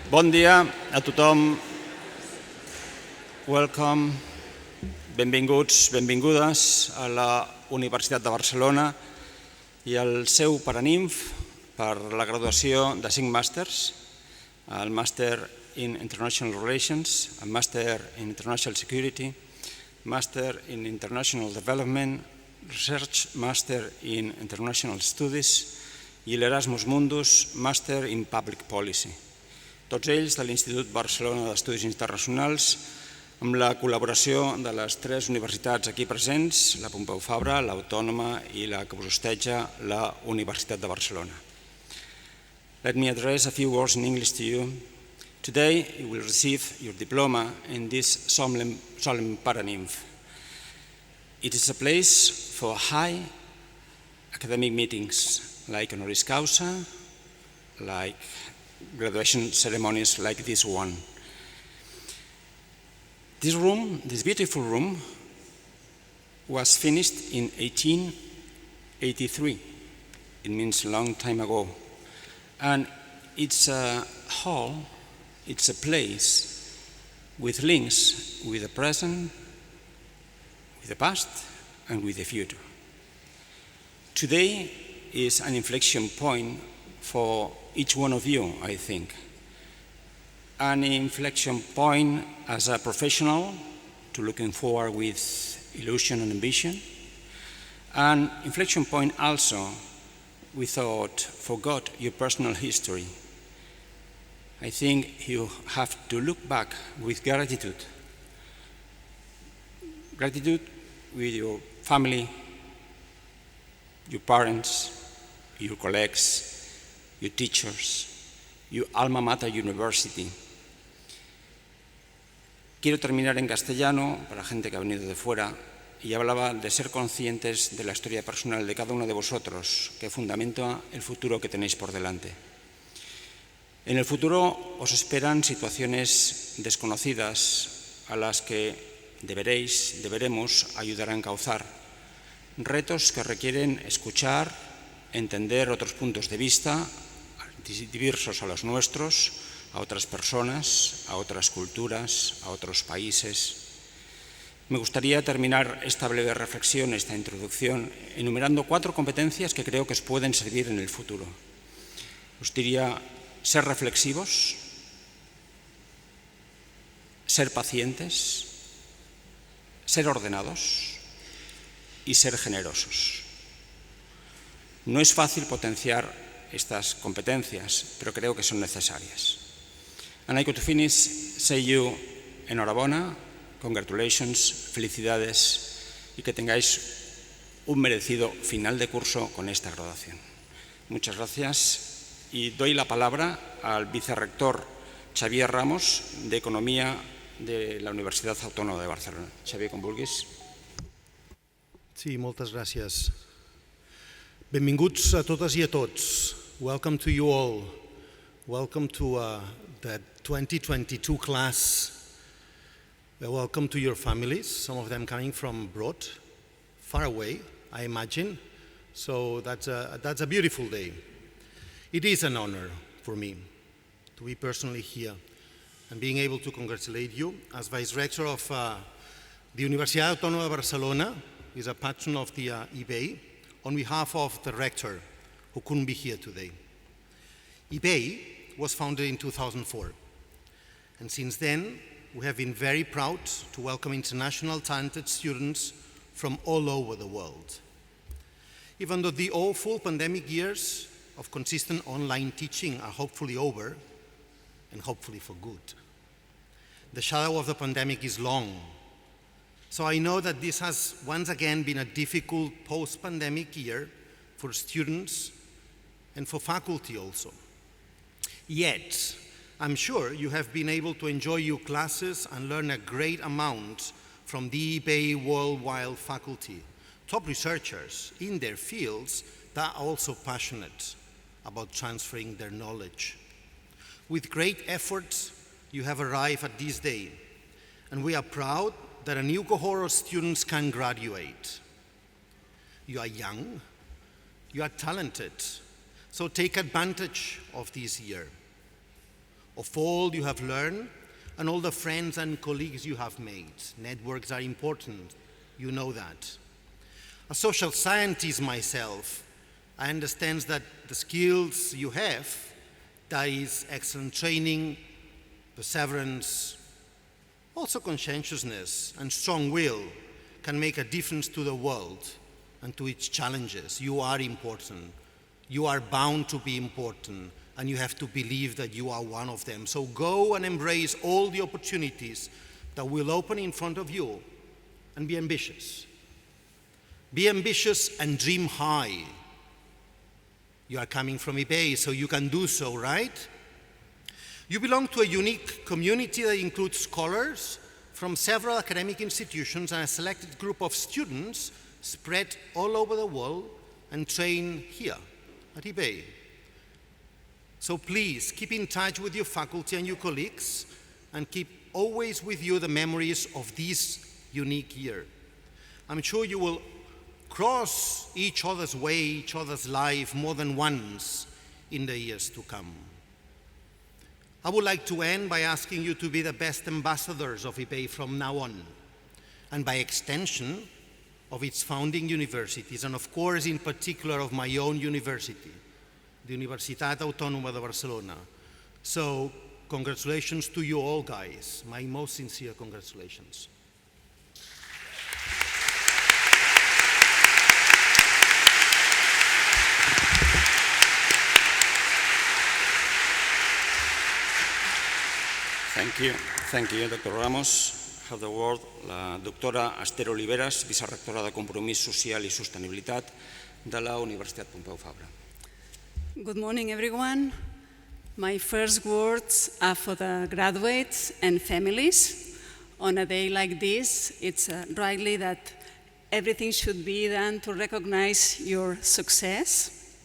Bon dia a tothom. Welcome. Benvinguts, benvingudes a la Universitat de Barcelona i al seu paraninf per la graduació de 5 màsters, el Màster in International Relations, el Màster in International Security, Màster in International Development, Research Master in International Studies i l'Erasmus Mundus Master in Public Policy. Tots ells de l'Institut Barcelona d'Estudis Internacionals amb la col·laboració de les 3 universitats aquí presents, la Pompeu Fabra, l'Autònoma i la que us hosteja, la Universitat de Barcelona. Let me address a few words in English to you. Today you will receive your diploma in this solemn paraninf. It is a place for high academic meetings like honoris causa, like graduation ceremonies like this one. This room, this beautiful room, was finished in 1883. It means a long time ago. And it's a hall, it's a place with links with the present, with the past, and with the future. Today is an inflection point for each one of you, I think. An inflection point as a professional to looking forward with illusion and ambition. An inflection point also without forgot your personal history. I think you have to look back with gratitude. Gratitude with your family, your parents, your colleagues, your teachers, your alma mater university. Quiero terminar en castellano para gente que ha venido de fuera y hablaba de ser conscientes de la historia personal de cada uno de vosotros que fundamenta el futuro que tenéis por delante. En el futuro os esperan situaciones desconocidas a las que deberemos ayudar a encauzar. Retos que requieren escuchar, entender otros puntos de vista diversos a los nuestros, a otras personas, a otras culturas, a otros países. Me gustaría terminar esta breve reflexión, esta introducción, enumerando 4 competencias que creo que os pueden servir en el futuro. Os diría ser reflexivos, ser pacientes, ser ordenados y ser generosos. No es fácil potenciar estas competencias, pero creo que son necesarias. And I could finish, say you enhorabuena, congratulations, felicidades y que tengáis un merecido final de curso con esta graduación. Muchas gracias y doy la palabra al Vice-Rector Xavier Ramos de Economía de la Universitat Autònoma de Barcelona. Xavier, com vulguis. Sí, moltes gràcies. Benvinguts a totes i a tots. Welcome to you all. Welcome to the 2022 class. Welcome to your families, some of them coming from abroad, far away, I imagine. So that's a beautiful day. It is an honor for me to be personally here and being able to congratulate you as Vice-Rector of the Universitat Autònoma de Barcelona, is a patron of the IBEI, on behalf of the Rector, who couldn't be here today. IBEI was founded in 2004, and since then, we have been very proud to welcome international talented students from all over the world. Even though the awful pandemic years of consistent online teaching are hopefully over, and hopefully for good, the shadow of the pandemic is long. So I know that this has once again been a difficult post-pandemic year for students and for faculty also. Yet, I'm sure you have been able to enjoy your classes and learn a great amount from the IBEI worldwide faculty, top researchers in their fields that are also passionate about transferring their knowledge. With great efforts, you have arrived at this day, and we are proud that a new cohort of students can graduate. You are young, you are talented, so take advantage of this year. of all you have learned and all the friends and colleagues you have made. Networks are important, you know that. A social scientist myself, I understand that the skills you have, that is excellent training, perseverance, also conscientiousness and strong will can make a difference to the world and to its challenges. You are important. You are bound to be important, and you have to believe that you are one of them. So go and embrace all the opportunities that will open in front of you, and be ambitious. Be ambitious and dream high. You are coming from IBEI, so you can do so, right? You belong to a unique community that includes scholars from several academic institutions and a selected group of students spread all over the world and trained here at IBEI. So please keep in touch with your faculty and your colleagues and keep always with you the memories of this unique year. I'm sure you will cross each other's way, each other's life more than once in the years to come. I would like to end by asking you to be the best ambassadors of IBEI from now on, and by extension of its founding universities, and of course in particular of my own university, the Universitat Autònoma de Barcelona. So congratulations to you all, guys. My most sincere congratulations. Thank you, Dr. Ramos. Have the word la doctora Ester Oliveras, Vice-Rectora de Compromís Social i Sostenibilitat de la Universitat Pompeu Fabra. Good morning, everyone. My first words are for the graduates and families. On a day like this, it's rightly that everything should be done to recognize your success.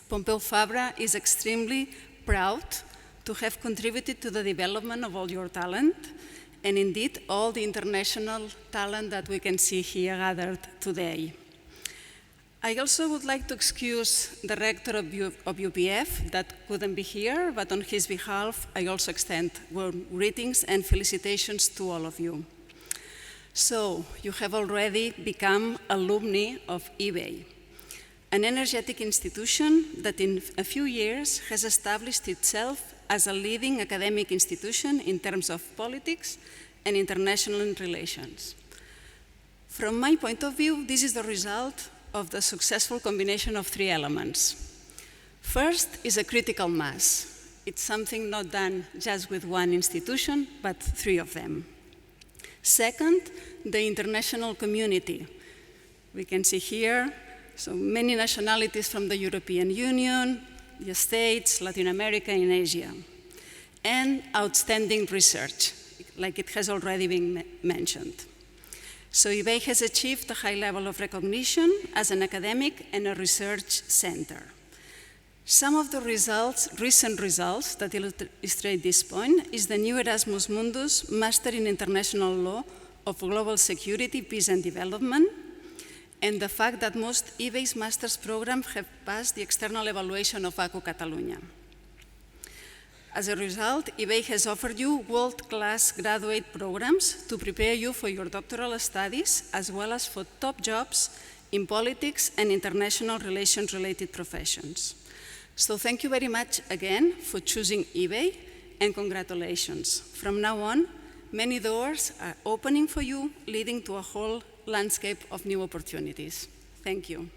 Pompeu Fabra is extremely proud to have contributed to the development of all your talent, and indeed all the international talent that we can see here gathered today. I also would like to excuse the rector of UPF that couldn't be here, but on his behalf, I also extend warm greetings and felicitations to all of you. So, you have already become alumni of IBEI, an energetic institution that in a few years has established itself as a leading academic institution in terms of politics and international relations. From my point of view, this is the result of the successful combination of three elements. First is a critical mass. It's something not done just with one institution, but three of them. Second, the international community. We can see here so many nationalities from the European Union, the States, Latin America, and Asia. And outstanding research, like it has already been mentioned. So IBEI has achieved a high level of recognition as an academic and a research center. Some of the recent results that illustrate this point is the new Erasmus Mundus Master in International Law of Global Security, Peace and Development, and the fact that most IBEI's master's programs have passed the external evaluation of ACU Catalunya. As a result, IBEI has offered you world-class graduate programs to prepare you for your doctoral studies, as well as for top jobs in politics and international relations-related professions. So thank you very much again for choosing IBEI, and congratulations. From now on, many doors are opening for you, leading to a whole landscape of new opportunities. Thank you.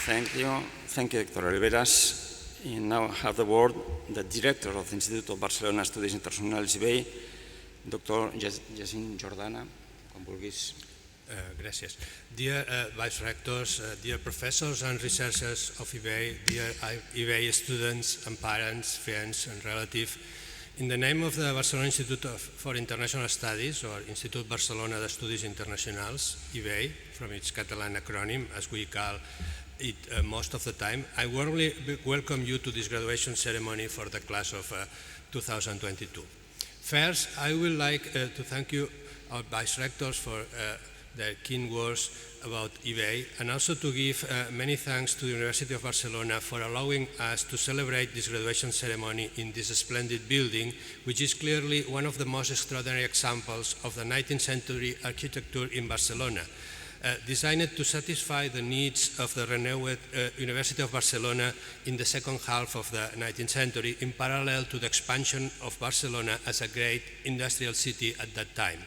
Thank you, Dr. Oliveras. I now have the word the Director of the Institute of Barcelona Studies Internacionals IBEI, Dr. Jacint Jordana, com vulguis. Gràcies. Dear Vice-Rectors, dear professors and researchers of IBEI, dear IBEI students and parents, friends and relatives, in the name of the Barcelona Institute for International Studies, or Institut Barcelona d'Estudis Internacionals, IBEI, from its Catalan acronym, as we call it most of the time, I warmly welcome you to this graduation ceremony for the class of 2022. First, I would like to thank you, our Vice-Rectors, for their keen words about IBEI, and also to give many thanks to the University of Barcelona for allowing us to celebrate this graduation ceremony in this splendid building, which is clearly one of the most extraordinary examples of the 19th century architecture in Barcelona. Designed to satisfy the needs of the renewed University of Barcelona in the second half of the 19th century, in parallel to the expansion of Barcelona as a great industrial city at that time.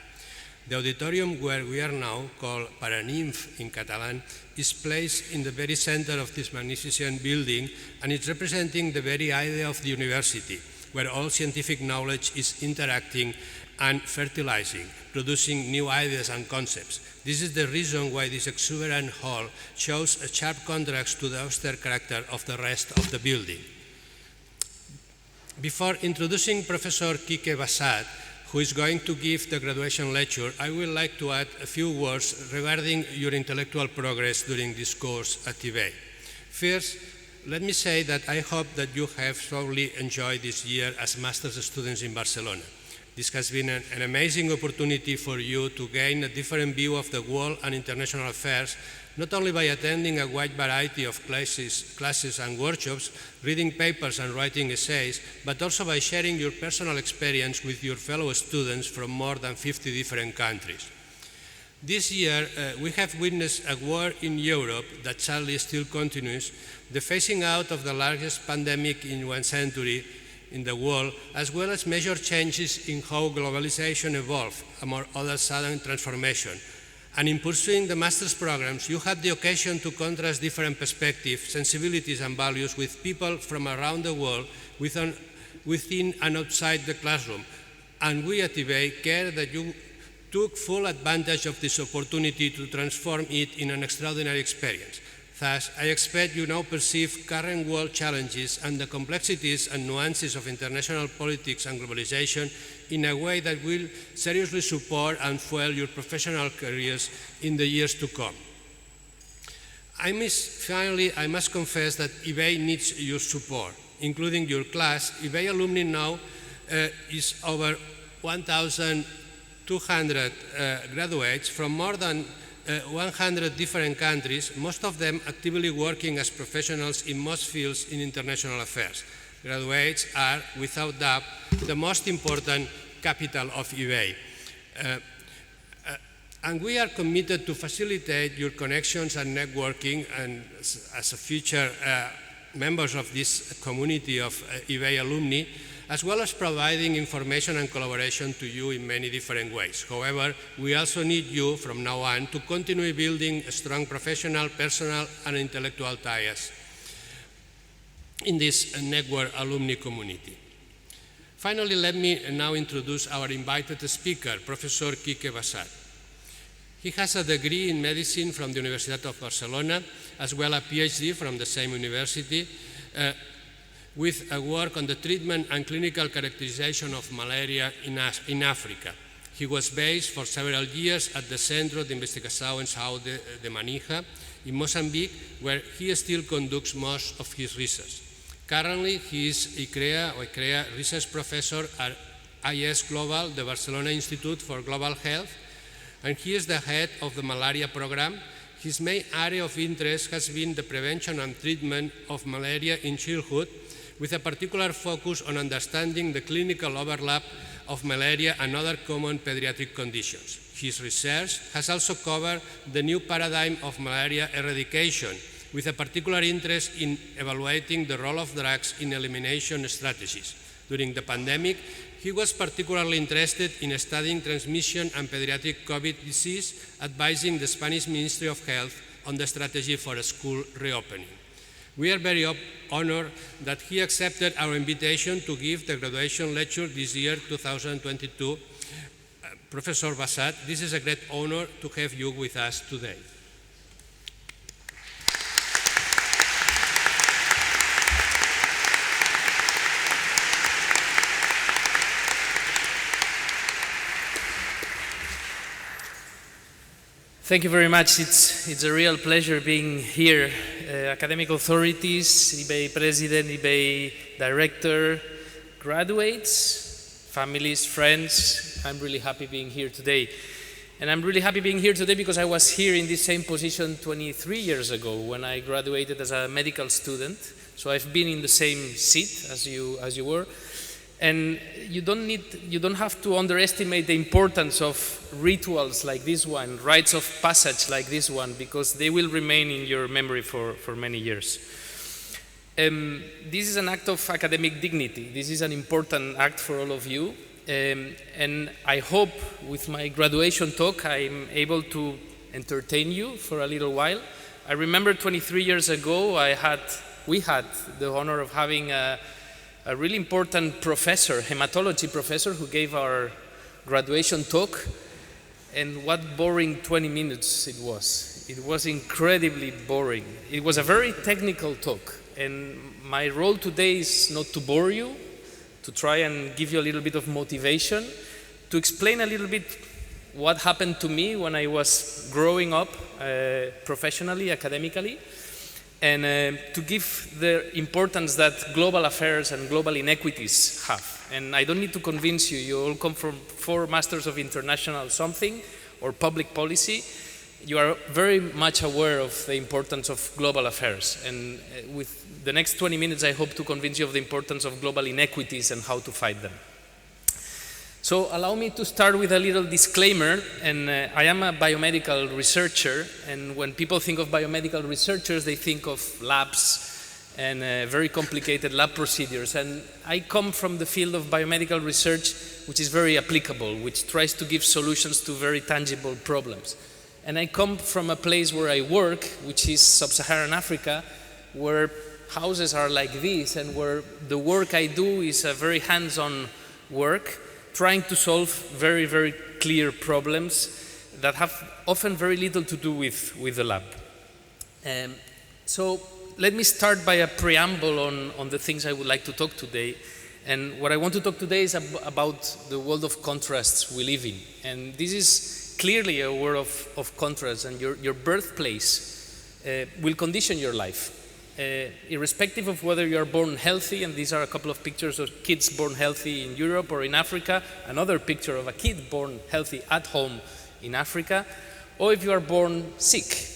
The auditorium where we are now, called Paraninf in Catalan, is placed in the very center of this magnificent building, and it's representing the very idea of the university, where all scientific knowledge is interacting and fertilizing, producing new ideas and concepts. This is the reason why this exuberant hall shows a sharp contrast to the austere character of the rest of the building. Before introducing Professor Quique Bassat, who is going to give the graduation lecture, I would like to add a few words regarding your intellectual progress during this course at IBEI. First, let me say that I hope that you have thoroughly enjoyed this year as master's students in Barcelona. This has been an amazing opportunity for you to gain a different view of the world and international affairs, not only by attending a wide variety of classes and workshops, reading papers and writing essays, but also by sharing your personal experience with your fellow students from more than 50 different countries. This year, we have witnessed a war in Europe that sadly still continues, the phasing out of the largest pandemic in one century in the world, as well as major changes in how globalization evolved, among other sudden transformation. And in pursuing the master's programs, you had the occasion to contrast different perspectives, sensibilities, and values with people from around the world within and outside the classroom. And we at IBEI care that you took full advantage of this opportunity to transform it in an extraordinary experience. Thus, I expect you now perceive current world challenges and the complexities and nuances of international politics and globalization in a way that will seriously support and fuel your professional careers in the years to come. Finally, I must confess that IBEI needs your support, including your class. IBEI alumni now is over 1,200 graduates from more than 100 different countries, most of them actively working as professionals in most fields in international affairs. Graduates are, without doubt, the most important capital of IBEI. And we are committed to facilitate your connections and networking, and as a future members of this community of IBEI alumni, as well as providing information and collaboration to you in many different ways. However, we also need you from now on to continue building a strong professional, personal, and intellectual ties in this network alumni community. Finally, let me now introduce our invited speaker, Professor Quique Bassat. He has a degree in medicine from the University of Barcelona, as well as a PhD from the same university, with a work on the treatment and clinical characterization of malaria in Africa. He was based for several years at the Centro de Investigação em Saúde de Manija in Mozambique, where he still conducts most of his research. Currently, he is ICREA research professor at ISGLobal, the Barcelona Institute for Global Health, and he is the head of the malaria program. His main area of interest has been the prevention and treatment of malaria in childhood, with a particular focus on understanding the clinical overlap of malaria and other common pediatric conditions. His research has also covered the new paradigm of malaria eradication, with a particular interest in evaluating the role of drugs in elimination strategies. During the pandemic, he was particularly interested in studying transmission and pediatric COVID disease, advising the Spanish Ministry of Health on the strategy for a school reopening. We are very honored that he accepted our invitation to give the graduation lecture this year, 2022. Professor Bassat, this is a great honor to have you with us today. Thank you very much. It's a real pleasure being here. Academic authorities, IBEI President, IBEI Director, graduates, families, friends. I'm really happy being here today. And I'm really happy being here today because I was here in this same position 23 years ago when I graduated as a medical student. So I've been in the same seat as you were. And you don't have to underestimate the importance of rituals like this one, rites of passage like this one, because they will remain in your memory for many years. This is an act of academic dignity. This is an important act for all of you. And I hope with my graduation talk I'm able to entertain you for a little while. I remember 23 years ago we had the honor of having a really important professor, hematology professor, who gave our graduation talk. And what boring 20 minutes it was. It was incredibly boring. It was a very technical talk. And my role today is not to bore you, to try and give you a little bit of motivation, to explain a little bit what happened to me when I was growing up professionally, academically, and to give the importance that global affairs and global inequities have. And I don't need to convince you, you all come from 4 Masters of International something or public policy. You are very much aware of the importance of global affairs. And with the next 20 minutes, I hope to convince you of the importance of global inequities and how to fight them. So allow me to start with a little disclaimer. And I am a biomedical researcher. And when people think of biomedical researchers, they think of labs and very complicated lab procedures. And I come from the field of biomedical research, which is very applicable, which tries to give solutions to very tangible problems. And I come from a place where I work, which is sub-Saharan Africa, where houses are like this, and where the work I do is a very hands-on work, trying to solve very, very clear problems that have often very little to do with the lab. So let me start by a preamble on the things I would like to talk today. And what I want to talk today is about the world of contrasts we live in. And this is clearly a world of contrast, and your birthplace will condition your life. Irrespective of whether you are born healthy, and these are a couple of pictures of kids born healthy in Europe or in Africa, another picture of a kid born healthy at home in Africa, or if you are born sick.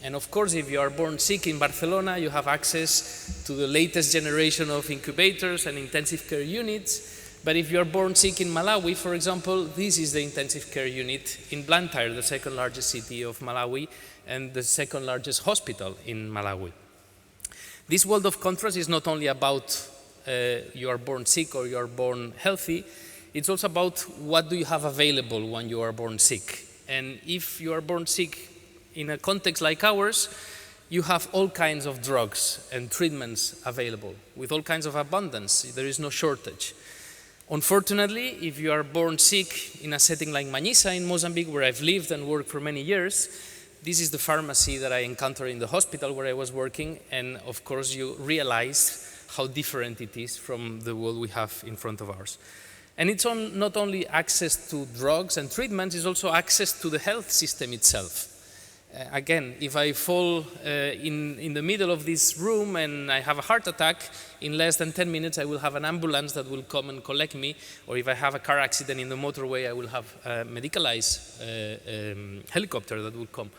And of course, if you are born sick in Barcelona, you have access to the latest generation of incubators and intensive care units. But if you are born sick in Malawi, for example, this is the intensive care unit in Blantyre, the second largest city of Malawi and the second largest hospital in Malawi. This world of contrast is not only about you are born sick or you are born healthy, it's also about what do you have available when you are born sick. And if you are born sick in a context like ours, you have all kinds of drugs and treatments available with all kinds of abundance. There is no shortage. Unfortunately, if you are born sick in a setting like Manisa in Mozambique, where I've lived and worked for many years, this is the pharmacy that I encountered in the hospital where I was working, and of course you realize how different it is from the world we have in front of ours. And it's not only access to drugs and treatments, it's also access to the health system itself. Again, if I fall in the middle of this room and I have a heart attack, in less than 10 minutes I will have an ambulance that will come and collect me, or if I have a car accident in the motorway, I will have a medicalized helicopter that will come.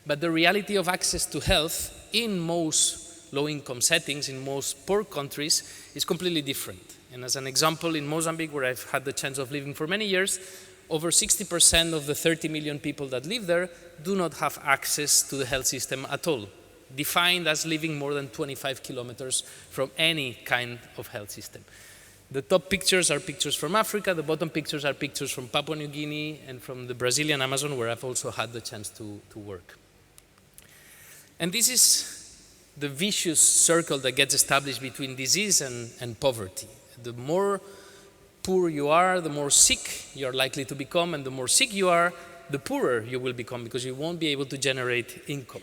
But the reality of access to health in most low-income settings, in most poor countries, is completely different. And as an example, in Mozambique, where I've had the chance of living for many years, over 60% of the 30 million people that live there do not have access to the health system at all, defined as living more than 25 kilometers from any kind of health system. The top pictures are pictures from Africa, the bottom pictures are pictures from Papua New Guinea and from the Brazilian Amazon, where I've also had the chance to work. And this is the vicious circle that gets established between disease and poverty. The more poor you are, the more sick you are likely to become, and the more sick you are, the poorer you will become because you won't be able to generate income.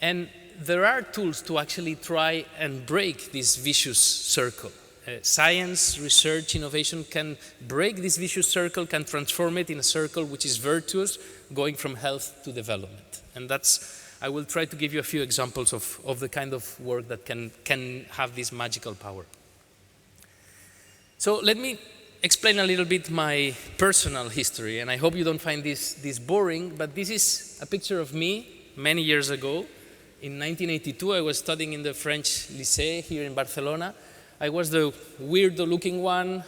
And there are tools to actually try and break this vicious circle. Science, research, innovation can break this vicious circle, can transform it in a circle which is virtuous, going from health to development. And I will try to give you a few examples of the kind of work that can have this magical power. So let me explain a little bit my personal history, and I hope you don't find this boring, but this is a picture of me many years ago. In 1982, I was studying in the French Lycée here in Barcelona. I was the weirdo-looking one,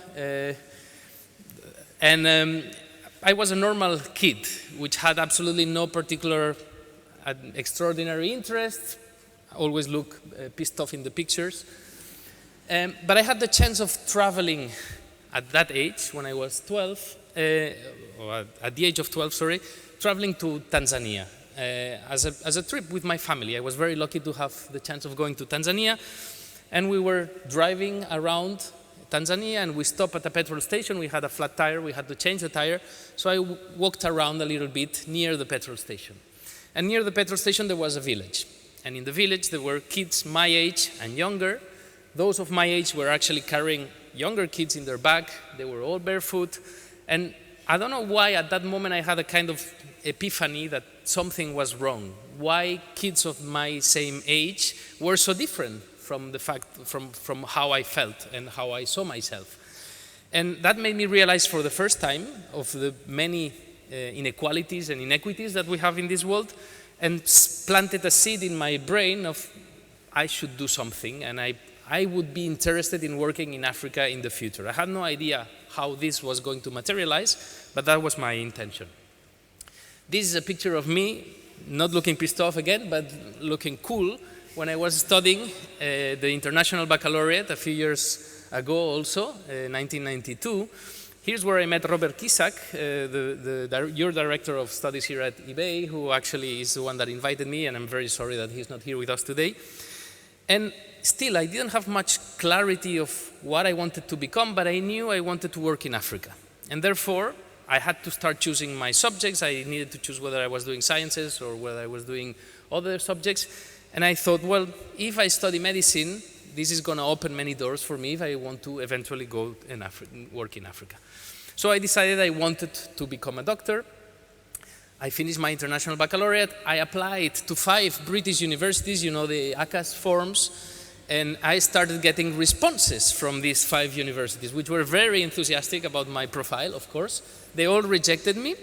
and I was a normal kid, which had absolutely no particular extraordinary interest. I always look pissed off in the pictures. But I had the chance of traveling at that age, when I was 12, or at the age of 12, sorry, traveling to Tanzania as a trip with my family. I was very lucky to have the chance of going to Tanzania, and we were driving around Tanzania, and we stopped at a petrol station. We had a flat tire, we had to change the tire, so I walked around a little bit near the petrol station. And near the petrol station there was a village, and in the village there were kids my age and younger. Those of my age were actually carrying younger kids in their back. They were all barefoot, and I don't know why at that moment I had a kind of epiphany that something was wrong. Why kids of my same age were so different from the fact, from how I felt and how I saw myself. And that made me realize for the first time of the many inequalities and inequities that we have in this world, and planted a seed in my brain of I should do something, and I would be interested in working in Africa in the future. I had no idea how this was going to materialize, but that was my intention. This is a picture of me, not looking pissed off again, but looking cool, when I was studying the International Baccalaureate a few years ago also, 1992. Here's where I met Robert Kisak, your director of studies here at IBEI, who actually is the one that invited me, and I'm very sorry that he's not here with us today. And still, I didn't have much clarity of what I wanted to become, but I knew I wanted to work in Africa. And therefore, I had to start choosing my subjects. I needed to choose whether I was doing sciences or whether I was doing other subjects. And I thought, well, if I study medicine, this is going to open many doors for me if I want to eventually go and work in Africa. So I decided I wanted to become a doctor. I finished my International Baccalaureate. I applied to 5 British universities, you know, the ACAS forms, and I started getting responses from these 5 universities, which were very enthusiastic about my profile, of course. They all rejected me,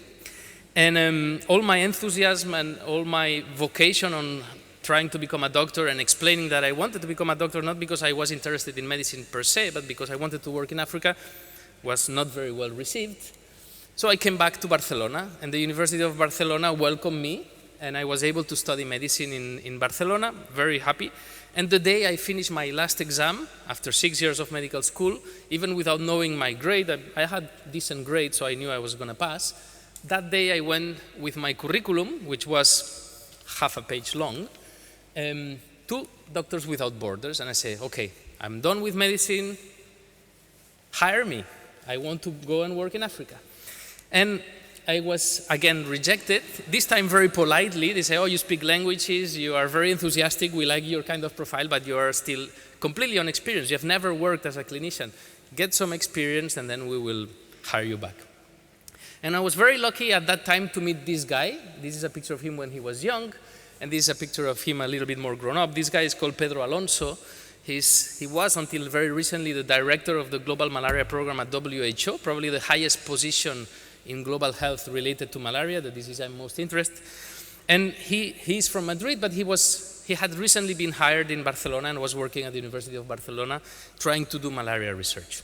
and all my enthusiasm and all my vocation on trying to become a doctor and explaining that I wanted to become a doctor, not because I was interested in medicine per se, but because I wanted to work in Africa, was not very well received. So I came back to Barcelona, and the University of Barcelona welcomed me, and I was able to study medicine in Barcelona, very happy. And the day I finished my last exam, after 6 years of medical school, even without knowing my grade, I had decent grades, so I knew I was going to pass. That day I went with my curriculum, which was half a page long, to Doctors Without Borders, and I said, okay, I'm done with medicine, hire me. I want to go and work in Africa. And I was, again, rejected, this time very politely. They say, oh, you speak languages, you are very enthusiastic, we like your kind of profile, but you are still completely inexperienced. You have never worked as a clinician. Get some experience, and then we will hire you back. And I was very lucky at that time to meet this guy. This is a picture of him when he was young, and this is a picture of him a little bit more grown up. This guy is called Pedro Alonso. He was, until very recently, the director of the Global Malaria Program at WHO, probably the highest position in global health related to malaria, the disease I'm most interested. And he's from Madrid, but he had recently been hired in Barcelona and was working at the University of Barcelona trying to do malaria research.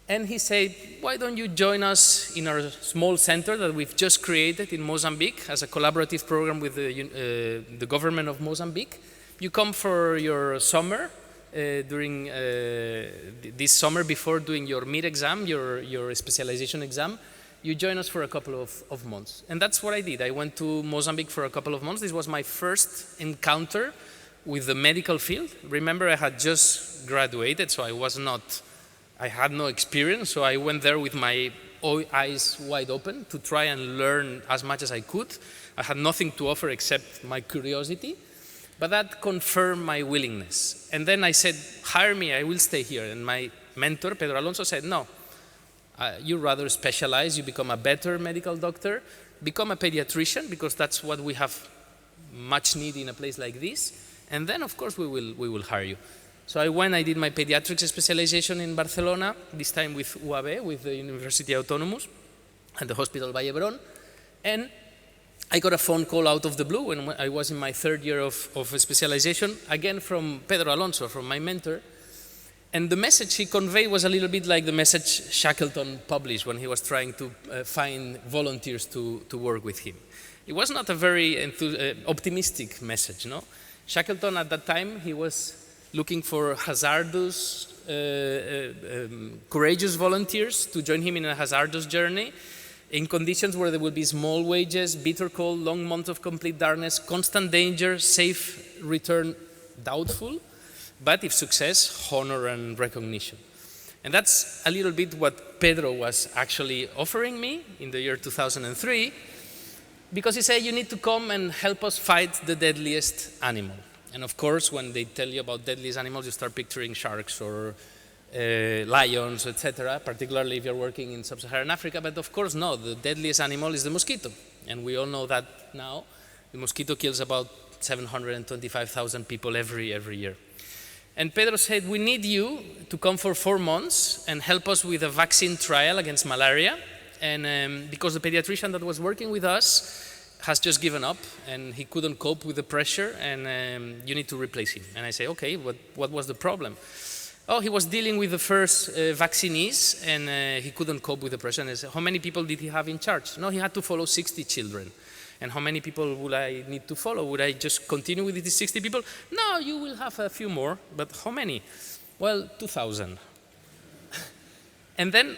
And he said, why don't you join us in our small center that we've just created in Mozambique as a collaborative program with the government of Mozambique. You come for your summer, during this summer before doing your mid-exam, your specialization exam. You join us for a couple of months. And that's what I did. I went to Mozambique for a couple of months. This was my first encounter with the medical field. Remember, I had just graduated, so I had no experience. So I went there with my eyes wide open to try and learn as much as I could. I had nothing to offer except my curiosity, but that confirmed my willingness. And then I said, hire me, I will stay here. And my mentor, Pedro Alonso, said, no. You rather specialize, you become a better medical doctor, become a pediatrician, because that's what we have much need in a place like this, and then of course we will hire you. So I did my pediatrics specialization in Barcelona, this time with UAB, with the University Autonomous, at the Hospital Vall-d'Hebron. And I got a phone call out of the blue when I was in my third year of specialization, again from Pedro Alonso, from my mentor. And the message he conveyed was a little bit like the message Shackleton published when he was trying to find volunteers to work with him. It was not a very optimistic message, no? Shackleton at that time, he was looking for hazardous, courageous volunteers to join him in a hazardous journey in conditions where there would be small wages, bitter cold, long months of complete darkness, constant danger, safe return doubtful, but if success, honor and recognition. And that's a little bit what Pedro was actually offering me in the year 2003, because he said, you need to come and help us fight the deadliest animal. And of course, when they tell you about deadliest animals, you start picturing sharks or lions, etc., particularly if you're working in sub-Saharan Africa. But of course, no, the deadliest animal is the mosquito. And we all know that now. The mosquito kills about 725,000 people every year. And Pedro said, we need you to come for 4 months and help us with a vaccine trial against malaria. And because the pediatrician that was working with us has just given up and he couldn't cope with the pressure, and you need to replace him. And I say, okay, what was the problem? Oh, he was dealing with the first vaccinees and he couldn't cope with the pressure. And I said, how many people did he have in charge? No, he had to follow 60 children. And how many people would I need to follow? Would I just continue with these 60 people? No, you will have a few more, but how many? Well, 2,000. And then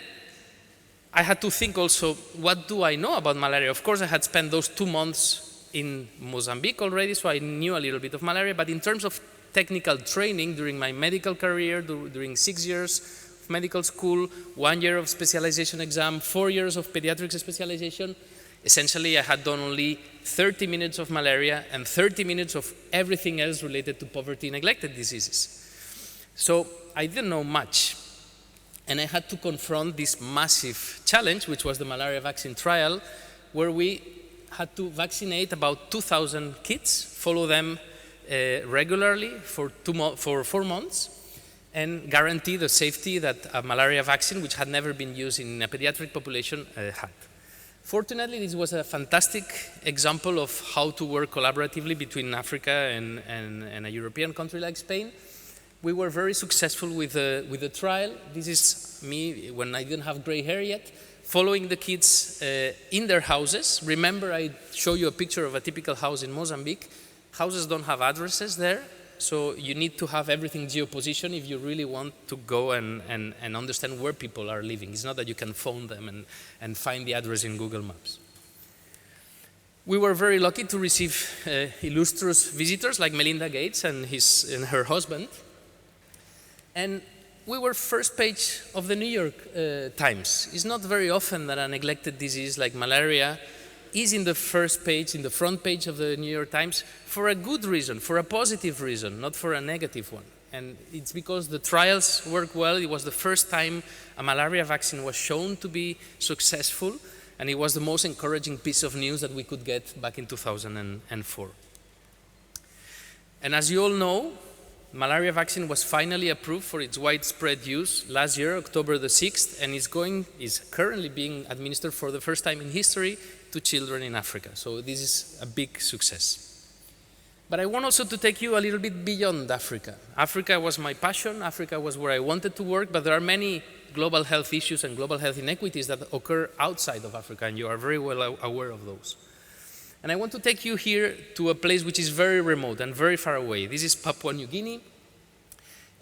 I had to think also, what do I know about malaria? Of course, I had spent those 2 months in Mozambique already, so I knew a little bit of malaria, but in terms of technical training during my medical career, during 6 years of medical school, 1 year of specialization exam, 4 years of pediatrics specialization, essentially I had done only 30 minutes of malaria and 30 minutes of everything else related to poverty and neglected diseases. So I didn't know much. And I had to confront this massive challenge, which was the malaria vaccine trial, where we had to vaccinate about 2,000 kids, follow them regularly for 4 months, and guarantee the safety that a malaria vaccine, which had never been used in a pediatric population, had. Fortunately, this was a fantastic example of how to work collaboratively between Africa and a European country like Spain. We were very successful with the trial. This is me when I didn't have gray hair yet, following the kids in their houses. Remember, I show you a picture of a typical house in Mozambique. Houses don't have addresses there, so you need to have everything geopositioned if you really want to go and understand where people are living. It's not that you can phone them and find the address in Google Maps. We were very lucky to receive illustrious visitors like Melinda Gates and her husband. And we were first page of the New York Times. It's not very often that a neglected disease like malaria is in the first page, in the front page of the New York Times, for a good reason, for a positive reason, not for a negative one. And it's because the trials worked well. It was the first time a malaria vaccine was shown to be successful, and it was the most encouraging piece of news that we could get back in 2004. And as you all know, malaria vaccine was finally approved for its widespread use last year, October the 6th, and is currently being administered for the first time in history to children in Africa. So this is a big success. But I want also to take you a little bit beyond Africa. Africa was my passion. Africa was where I wanted to work, but there are many global health issues and global health inequities that occur outside of Africa, and you are very well aware of those. And I want to take you here to a place which is very remote and very far away. This is Papua New Guinea.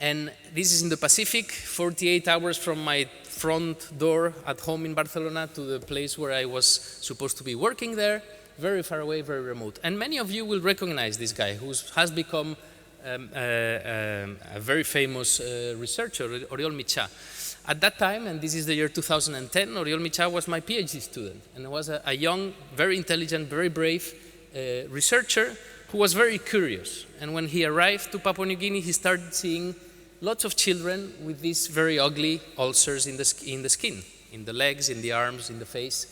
And this is in the Pacific, 48 hours from my front door at home in Barcelona to the place where I was supposed to be working there. Very far away, very remote. And many of you will recognize this guy who has become a very famous researcher, Oriol Mitjà. At that time, and this is the year 2010, Oriol Mitjà was my PhD student, and was a young, very intelligent, very brave researcher who was very curious. And when he arrived to Papua New Guinea, he started seeing lots of children with these very ugly ulcers in the skin, in the legs, in the arms, in the face.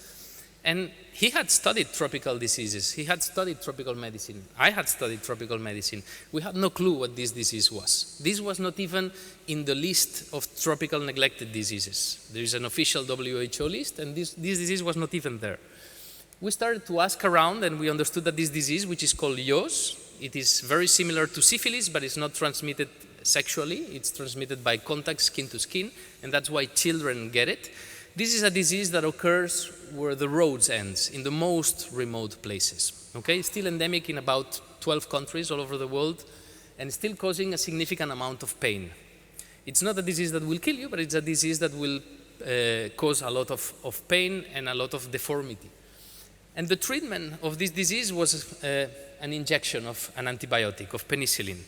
And he had studied tropical diseases. He had studied tropical medicine. I had studied tropical medicine. We had no clue what this disease was. This was not even in the list of tropical neglected diseases. There is an official WHO list, and this disease was not even there. We started to ask around, and we understood that this disease, which is called Yos, it is very similar to syphilis, but it's not transmitted sexually. It's transmitted by contact, skin to skin, and that's why children get it. This is a disease that occurs where the roads end, in the most remote places. Okay? It's still endemic in about 12 countries all over the world, and still causing a significant amount of pain. It's not a disease that will kill you, but it's a disease that will cause a lot of pain and a lot of deformity. And the treatment of this disease was an injection of an antibiotic, of penicillin.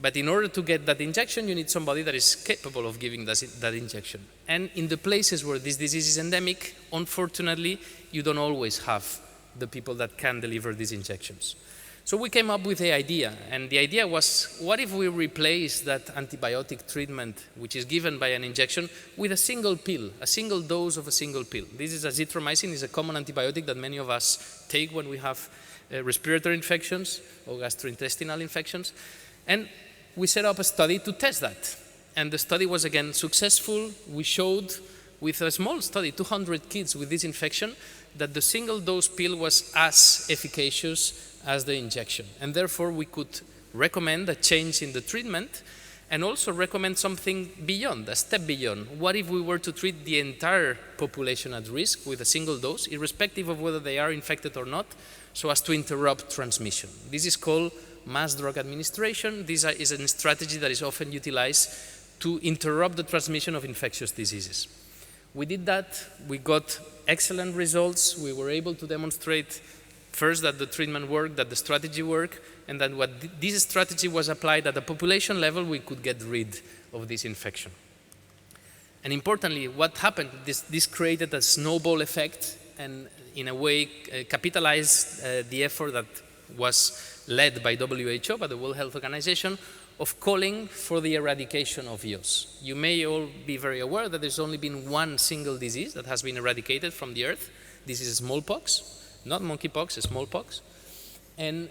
But in order to get that injection, you need somebody that is capable of giving that injection. And in the places where this disease is endemic, unfortunately, you don't always have the people that can deliver these injections. So we came up with the idea, and the idea was, what if we replace that antibiotic treatment, which is given by an injection, with a single pill, a single dose of a single pill. This is azithromycin, is a common antibiotic that many of us take when we have respiratory infections or gastrointestinal infections. And we set up a study to test that. And the study was again successful. We showed with a small study, 200 kids with this infection, that the single dose pill was as efficacious as the injection. And therefore we could recommend a change in the treatment and also recommend something beyond, a step beyond. What if we were to treat the entire population at risk with a single dose, irrespective of whether they are infected or not, so as to interrupt transmission? This is called mass drug administration. This is a strategy that is often utilized to interrupt the transmission of infectious diseases. We did that, we got excellent results. We were able to demonstrate first that the treatment worked, that the strategy worked, and that when this strategy was applied at the population level, we could get rid of this infection. And importantly, what happened, this created a snowball effect and in a way capitalized the effort that was led by WHO, by the World Health Organization, of calling for the eradication of Yos. You may all be very aware that there's only been one single disease that has been eradicated from the earth. This is smallpox, not monkeypox, smallpox. And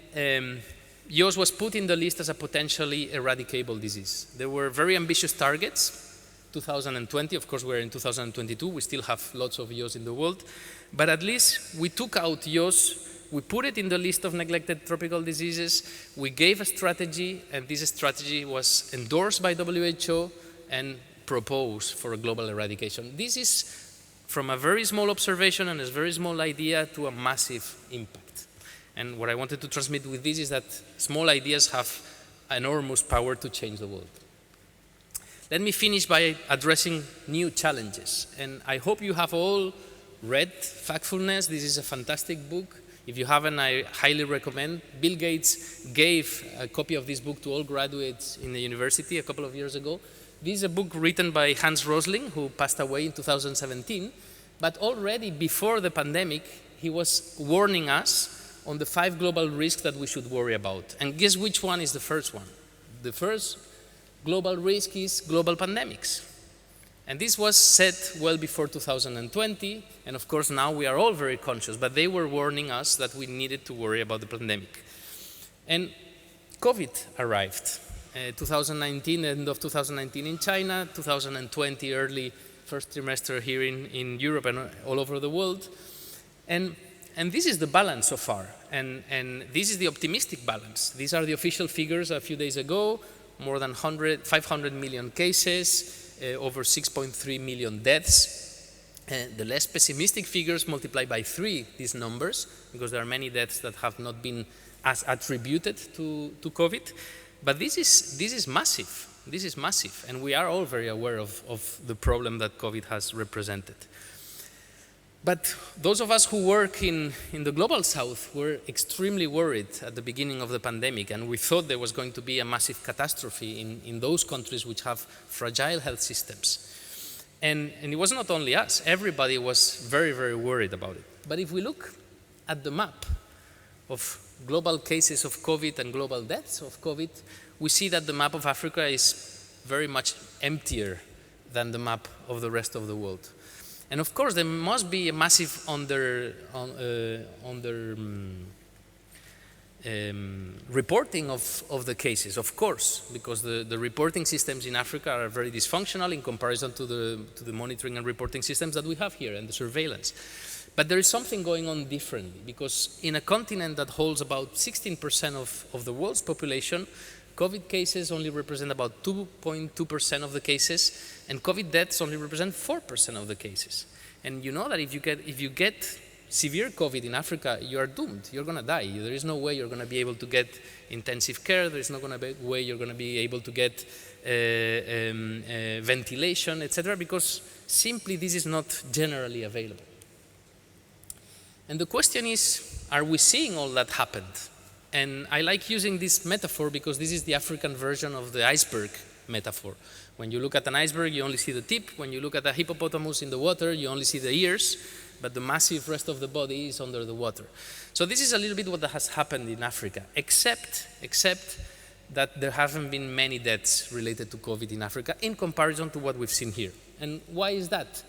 Yos was put in the list as a potentially eradicable disease. There were very ambitious targets. 2020, of course we're in 2022, we still have lots of Yos in the world, but at least we took out Yos. We put it in the list of neglected tropical diseases. We gave a strategy, and this strategy was endorsed by WHO and proposed for a global eradication. This is from a very small observation and a very small idea to a massive impact. And what I wanted to transmit with this is that small ideas have enormous power to change the world. Let me finish by addressing new challenges. And I hope you have all read Factfulness. This is a fantastic book. If you haven't, I highly recommend. Bill Gates gave a copy of this book to all graduates in the university a couple of years ago. This is a book written by Hans Rosling, who passed away in 2017. But already before the pandemic, he was warning us on the 5 global risks that we should worry about. And guess which one is the first one? The first global risk is global pandemics. And this was set well before 2020, and of course now we are all very conscious, but they were warning us that we needed to worry about the pandemic. And COVID arrived. 2019, end of 2019 in China, 2020 early first trimester here in Europe and all over the world. And this is the balance so far, and this is the optimistic balance. These are the official figures a few days ago, more than 500 million cases, over 6.3 million deaths. The less pessimistic figures multiply by 3 these numbers, because there are many deaths that have not been as attributed to COVID. But this is massive. This is massive, and we are all very aware of the problem that COVID has represented. But those of us who work in the global south were extremely worried at the beginning of the pandemic, and we thought there was going to be a massive catastrophe in those countries which have fragile health systems. And it was not only us, everybody was very, very worried about it. But if we look at the map of global cases of COVID and global deaths of COVID, we see that the map of Africa is very much emptier than the map of the rest of the world. And of course, there must be a massive reporting of the cases, of course, because the reporting systems in Africa are very dysfunctional in comparison to the monitoring and reporting systems that we have here and the surveillance. But there is something going on differently, because in a continent that holds about 16% of the world's population, COVID cases only represent about 2.2% of the cases, and COVID deaths only represent 4% of the cases. And you know that if you get severe COVID in Africa, you are doomed. You're going to die. There is no way you're going to be able to get intensive care. There is no way you're going to be able to get ventilation, etc., because simply this is not generally available. And the question is, are we seeing all that happened? And I like using this metaphor because this is the African version of the iceberg metaphor. When you look at an iceberg, you only see the tip. When you look at a hippopotamus in the water, you only see the ears, but the massive rest of the body is under the water. So this is a little bit what has happened in Africa, except that there haven't been many deaths related to COVID in Africa in comparison to what we've seen here. And why is that?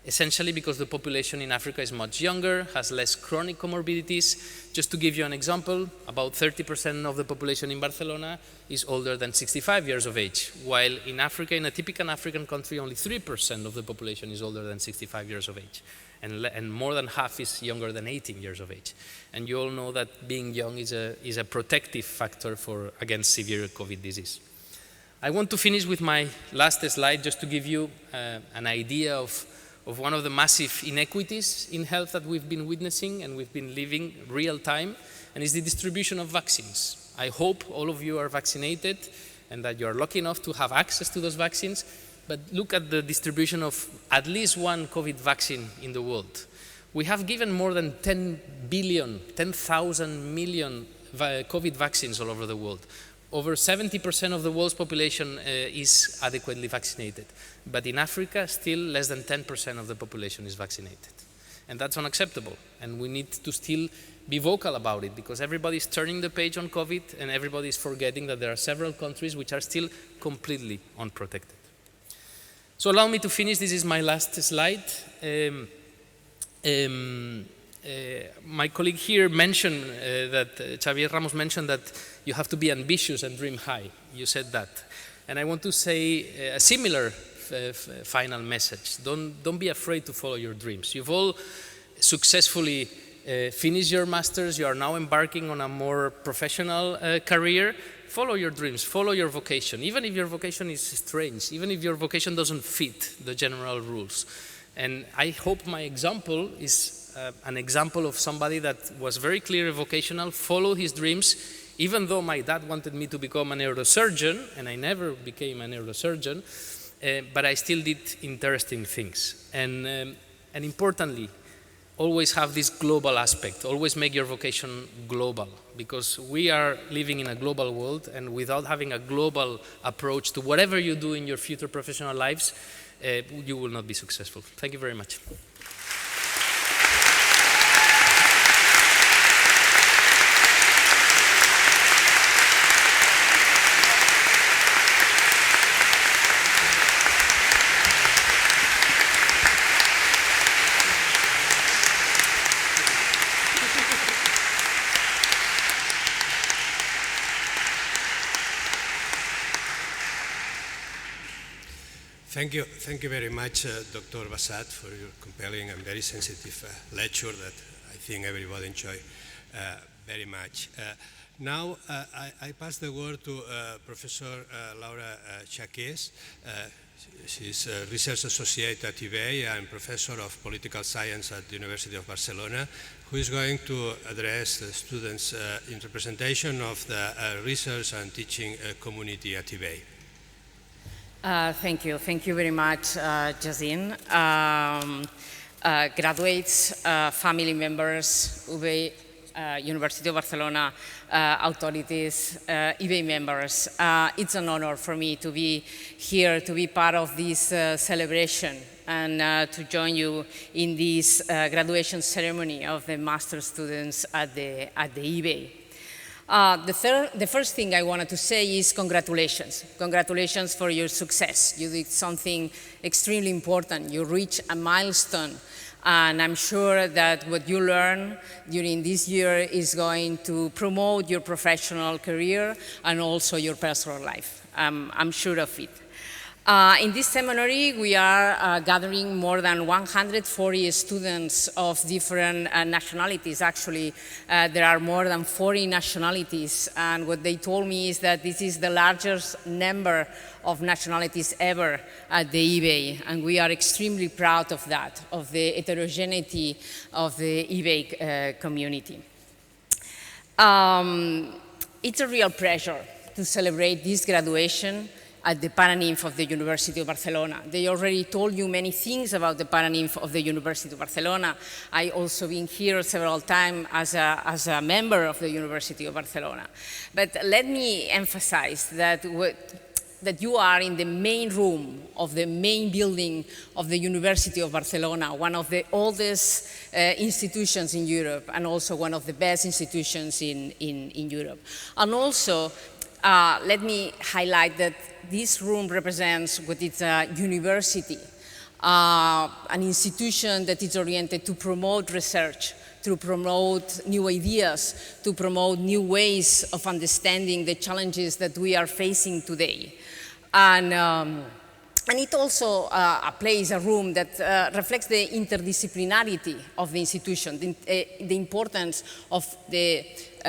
Essentially because the population in Africa is much younger, has less chronic comorbidities. Just to give you an example, about 30% of the population in Barcelona is older than 65 years of age, while in Africa, in a typical African country, only 3% of the population is older than 65 years of age, and more than half is younger than 18 years of age. And you all know that being young is a protective factor against severe COVID disease. I want to finish with my last slide just to give you an idea of one of the massive inequities in health that we've been witnessing and we've been living real time, and is the distribution of vaccines. I hope all of you are vaccinated and that you are lucky enough to have access to those vaccines, but look at the distribution of at least one COVID vaccine in the world. We have given more than 10,000 million COVID vaccines all over the world. Over 70% of the world's population is adequately vaccinated. But in Africa, still less than 10% of the population is vaccinated. And that's unacceptable. And we need to still be vocal about it, because everybody's turning the page on COVID and everybody's forgetting that there are several countries which are still completely unprotected. So allow me to finish. This is my last slide. My colleague here mentioned that, Xavier Ramos mentioned that you have to be ambitious and dream high. You said that. And I want to say a similar final message. Don't be afraid to follow your dreams. You've all successfully finished your masters. You are now embarking on a more professional career. Follow your dreams, follow your vocation, even if your vocation is strange, even if your vocation doesn't fit the general rules. And I hope my example is an example of somebody that was very clearly vocational, followed his dreams, even though my dad wanted me to become a neurosurgeon, and I never became a neurosurgeon, but I still did interesting things. And importantly, always have this global aspect, always make your vocation global, because we are living in a global world, and without having a global approach to whatever you do in your future professional lives, you will not be successful. Thank you very much. Thank you very much, Dr. Bassat, for your compelling and very sensitive lecture that I think everybody enjoyed very much. Now, I pass the word to Professor Laura Chaqués. She's a research associate at IBEI and professor of political science at the University of Barcelona, who is going to address the students in representation of the research and teaching community at IBEI. Thank you very much, Jacint. Graduates, family members, IBEI, University of Barcelona authorities, IBEI members. It's an honor for me to be here, to be part of this celebration and to join you in this graduation ceremony of the master students at the IBEI. The first thing I wanted to say is congratulations. Congratulations for your success. You did something extremely important. You reached a milestone. And I'm sure that what you learn during this year is going to promote your professional career and also your personal life. I'm sure of it. In this seminary, we are gathering more than 140 students of different nationalities. Actually, there are more than 40 nationalities, and what they told me is that this is the largest number of nationalities ever at the IBEI, and we are extremely proud of that, of the heterogeneity of the IBEI community. It's a real pleasure to celebrate this graduation at the Paranymph of the University of Barcelona. They already told you many things about the Paranymph of the University of Barcelona. I also been here several times as a member of the University of Barcelona. But let me emphasize that you are in the main room of the main building of the University of Barcelona, one of the oldest institutions in Europe and also one of the best institutions in Europe. And also, let me highlight that this room represents what is a university, an institution that is oriented to promote research, to promote new ideas, to promote new ways of understanding the challenges that we are facing today. And it also plays a room that reflects the interdisciplinarity of the institution, the importance of the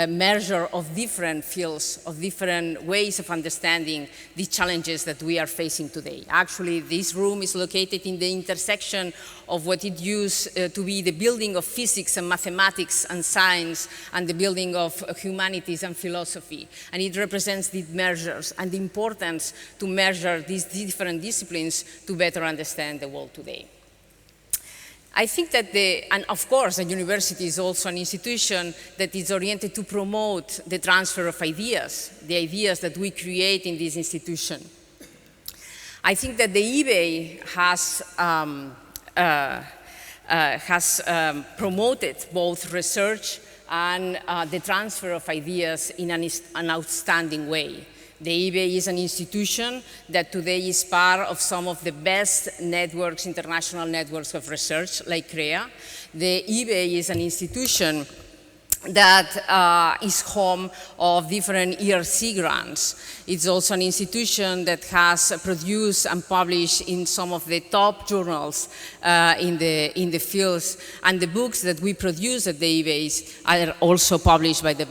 merger of different fields, of different ways of understanding the challenges that we are facing today. Actually, this room is located in the intersection of what it used to be the building of physics and mathematics and science and the building of humanities and philosophy. And it represents the mergers and the importance to measure these different disciplines to better understand the world today. I think that and of course, a university is also an institution that is oriented to promote the transfer of ideas, the ideas that we create in this institution. I think that the IBEI has promoted both research and the transfer of ideas in an outstanding way. The IBEI is an institution that today is part of some of the best networks, international networks of research, like ICREA. The IBEI is an institution that is home of different ERC grants. It's also an institution that has produced and published in some of the top journals in the fields, and the books that we produce at the IBEI are also published by the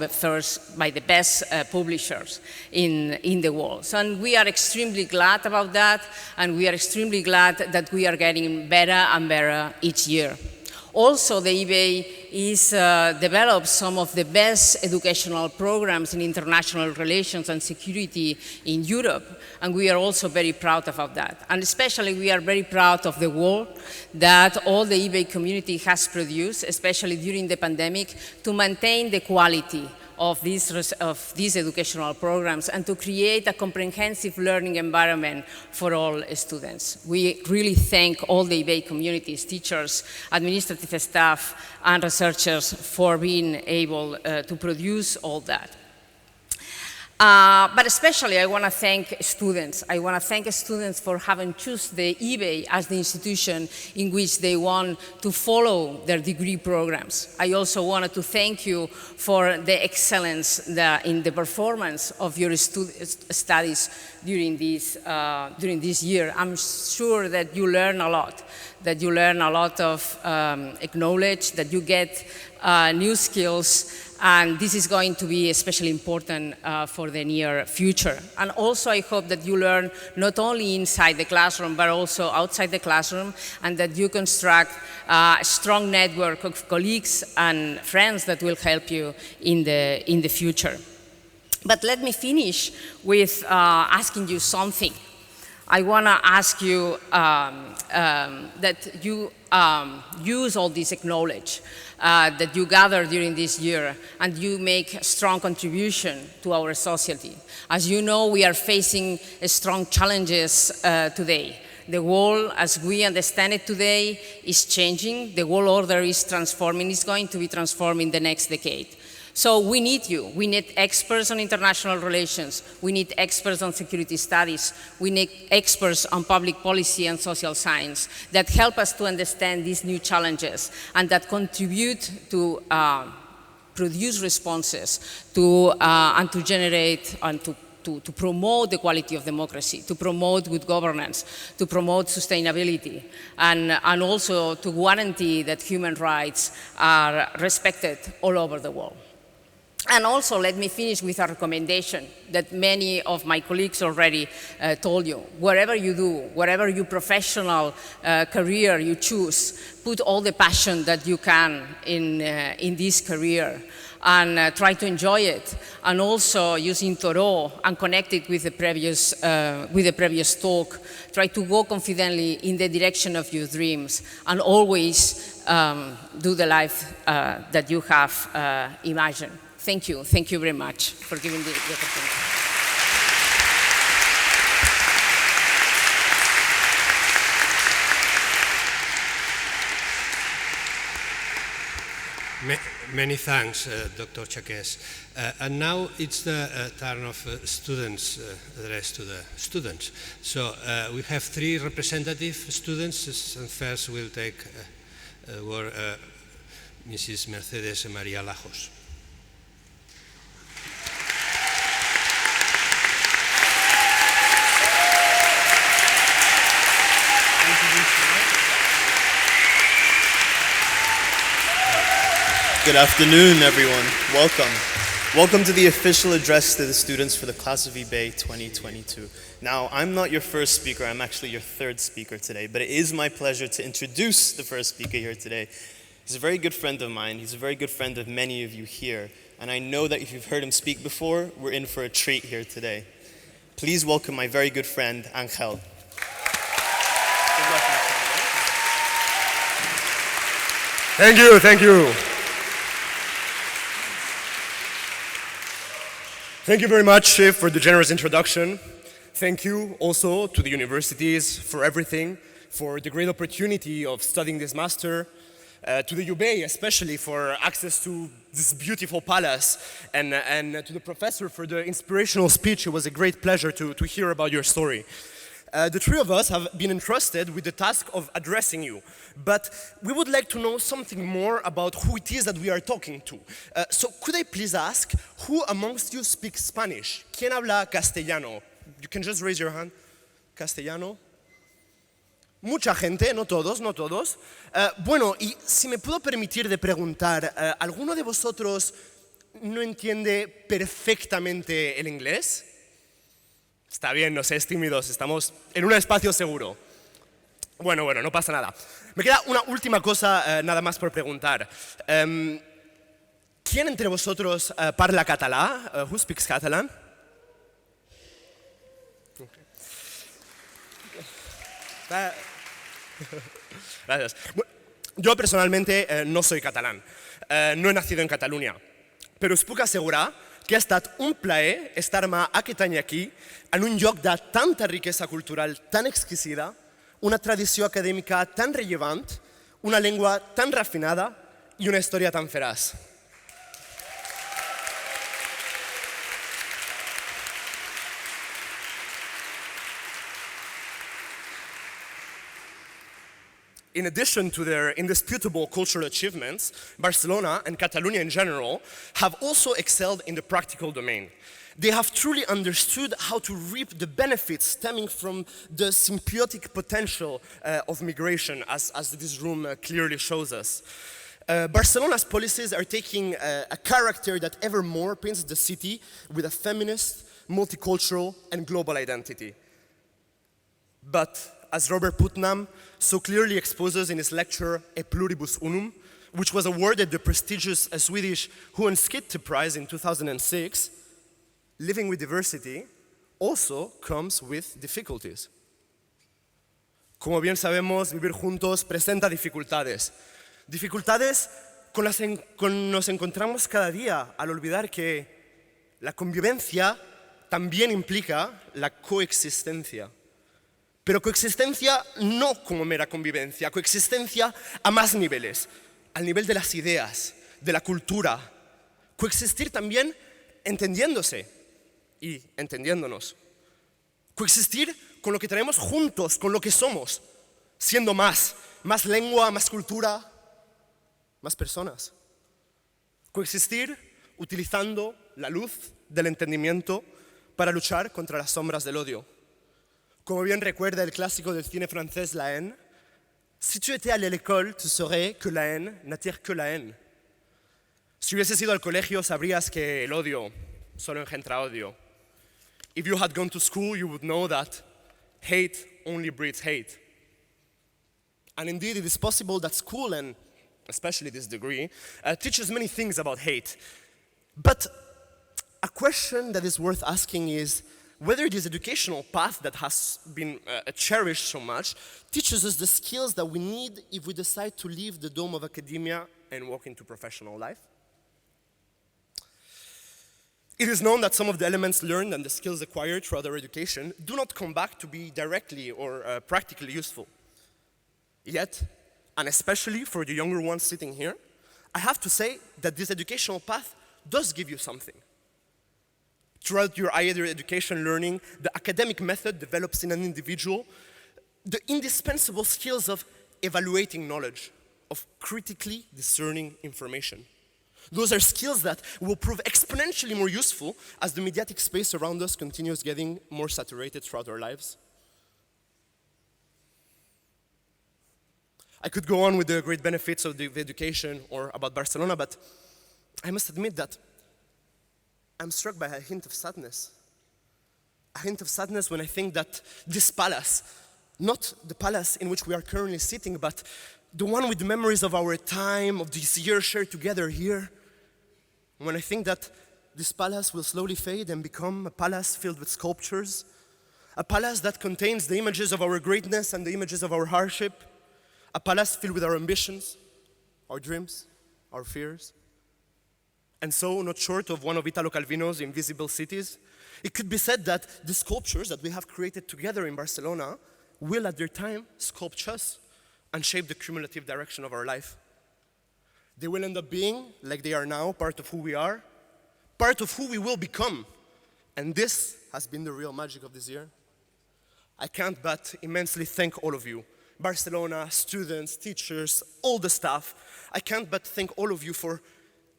best publishers in the world. So, and we are extremely glad about that, and we are extremely glad that we are getting better and better each year. Also, the IBEI develops some of the best educational programs in international relations and security in Europe, and we are also very proud about that. And especially, we are very proud of the work that all the IBEI community has produced, especially during the pandemic, to maintain the quality of these educational programs and to create a comprehensive learning environment for all students. We really thank all the IBEI communities, teachers, administrative staff, and researchers for being able to produce all that. But especially, I want to thank students. I want to thank students for having chosen the IBEI as the institution in which they want to follow their degree programs. I also wanted to thank you for the excellence in the performance of your studies during this year. I'm sure that you learn a lot, of knowledge, that you get new skills, and this is going to be especially important for the near future. And also, I hope that you learn not only inside the classroom, but also outside the classroom, and that you construct a strong network of colleagues and friends that will help you in the future. But let me finish with asking you something. I want to ask you that you use all this knowledge that you gather during this year, and you make a strong contribution to our society. As you know, we are facing strong challenges today. The world, as we understand it today, is changing. The world order is transforming. It's going to be transformed in the next decade. So we need you. We need experts on international relations. We need experts on security studies. We need experts on public policy and social science that help us to understand these new challenges and that contribute to produce responses and to generate and to promote the quality of democracy, to promote good governance, to promote sustainability, and also to guarantee that human rights are respected all over the world. And also, let me finish with a recommendation that many of my colleagues already told you. Wherever you do, whatever your professional career you choose, put all the passion that you can in this career and try to enjoy it. And also, using Thoreau and connect it with the previous talk, try to go confidently in the direction of your dreams and always do the life that you have imagined. Thank you very much for giving the opportunity. Many thanks, Dr. Chaqués. And now it's the turn of students, addressed to the students. So we have 3 representative students, and first we'll take word Mrs. Mercédesz and María Lajos. Good afternoon, everyone. Welcome. Welcome to the official address to the students for the class of IBEI 2022. Now, I'm not your first speaker, I'm actually your 3rd speaker today, but it is my pleasure to introduce the first speaker here today. He's a very good friend of mine, he's a very good friend of many of you here, and I know that if you've heard him speak before, we're in for a treat here today. Please welcome my very good friend, Angel. Thank you. Thank you very much, Shiv, for the generous introduction. Thank you also to the universities for everything, for the great opportunity of studying this master, to the IBEI especially for access to this beautiful palace, and to the professor for the inspirational speech. It was a great pleasure to hear about your story. The 3 of us have been entrusted with the task of addressing you, but we would like to know something more about who it is that we are talking to. So could I please ask, who amongst you speaks Spanish? ¿Quién habla castellano? You can just raise your hand. Castellano. Mucha gente, no todos. Bueno, y si me puedo permitir de preguntar, ¿alguno de vosotros no entiende perfectamente el inglés? Está bien, no seáis tímidos, estamos en un espacio seguro. Bueno, no pasa nada. Me queda una última cosa nada más por preguntar. ¿Quién entre vosotros parla català? Who speaks Catalan? Gracias. Yo personalmente no soy catalán, no he nacido en Catalunya, però us puc assegurar que ha estat un plaer estar-me aquest any aquí, en un lloc de tanta riquesa cultural tan exquisida, una tradició acadèmica tan rellevant, una llengua tan refinada i una història tan feraç. In addition to their indisputable cultural achievements, Barcelona and Catalonia in general have also excelled in the practical domain. They have truly understood how to reap the benefits stemming from the symbiotic potential of migration, as this room clearly shows us. Barcelona's policies are taking a character that ever more paints the city with a feminist, multicultural, and global identity. But as Robert Putnam so clearly exposes in his lecture E Pluribus Unum, which was awarded the prestigious Swedish Huon Skytte Prize in 2006, living with diversity also comes with difficulties. Como bien sabemos, vivir juntos presenta dificultades. Dificultades con las que nos encontramos cada día al olvidar que la convivencia también implica la coexistencia. Pero coexistencia no como mera convivencia, coexistencia a más niveles, al nivel de las ideas, de la cultura, Coexistir también entendiéndose y entendiéndonos. Coexistir con lo que tenemos juntos, con lo que somos, siendo más lengua, más cultura, más personas. Coexistir utilizando la luz del entendimiento para luchar contra las sombras del odio. Como bien recuerda el clásico del cine francés La haine, si tu étais allé à l'école, tu saurais que la haine n'attire que la haine. Si hubieses ido al colegio, sabrías que el odio solo engendra odio. If you had gone to school, you would know that hate only breeds hate. And indeed, it is possible that school, and especially this degree, teaches many things about hate. But a question that is worth asking is whether this educational path that has been cherished so much teaches us the skills that we need if we decide to leave the dome of academia and walk into professional life. It is known that some of the elements learned and the skills acquired throughout our education do not come back to be directly or practically useful. Yet, and especially for the younger ones sitting here, I have to say that this educational path does give you something. Throughout your higher education learning, the academic method develops in an individual the indispensable skills of evaluating knowledge, of critically discerning information. Those are skills that will prove exponentially more useful as the mediatic space around us continues getting more saturated throughout our lives. I could go on with the great benefits of the education or about Barcelona, but I must admit that I'm struck by a hint of sadness. A hint of sadness when I think that this palace, not the palace in which we are currently sitting, but the one with the memories of our time, of this year shared together here, when I think that this palace will slowly fade and become a palace filled with sculptures, a palace that contains the images of our greatness and the images of our hardship, a palace filled with our ambitions, our dreams, our fears. And so, not short of one of Italo Calvino's Invisible Cities, it could be said that the sculptures that we have created together in Barcelona will at their time sculpt us and shape the cumulative direction of our life. They will end up being, like they are now, part of who we are, part of who we will become. And this has been the real magic of this year. I can't but immensely thank all of you, Barcelona, students, teachers, all the staff. I can't but thank all of you for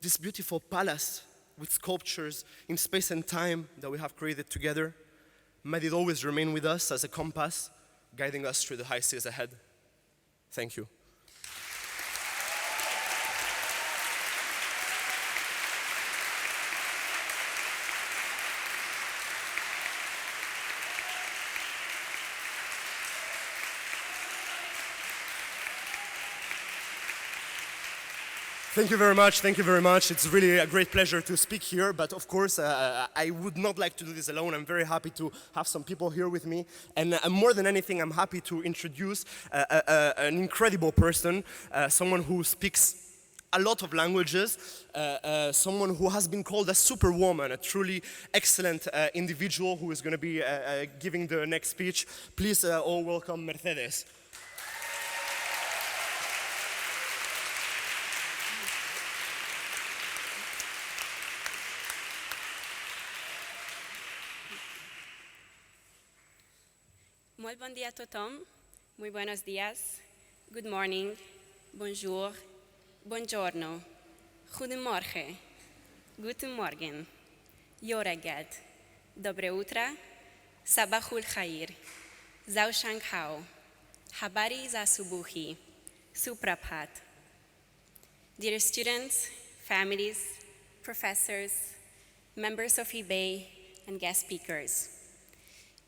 this beautiful palace with sculptures in space and time that we have created together. Might it always remain with us as a compass, guiding us through the high seas ahead. Thank you. Thank you very much, thank you very much. It's really a great pleasure to speak here, but of course, I would not like to do this alone. I'm very happy to have some people here with me, and more than anything, I'm happy to introduce an incredible person, someone who speaks a lot of languages, someone who has been called a superwoman, a truly excellent individual who is going to be giving the next speech. Please all welcome Mercédesz. Molt bon dia a tothom, muy buenos días, good morning, bonjour, buongiorno, goedemorgen, guten morgen, jó reggelt, dobre utra, sabahul khair, zau shanghao, habari za subuhi, suprabhat. Dear students, families, professors, members of IBEI, and guest speakers,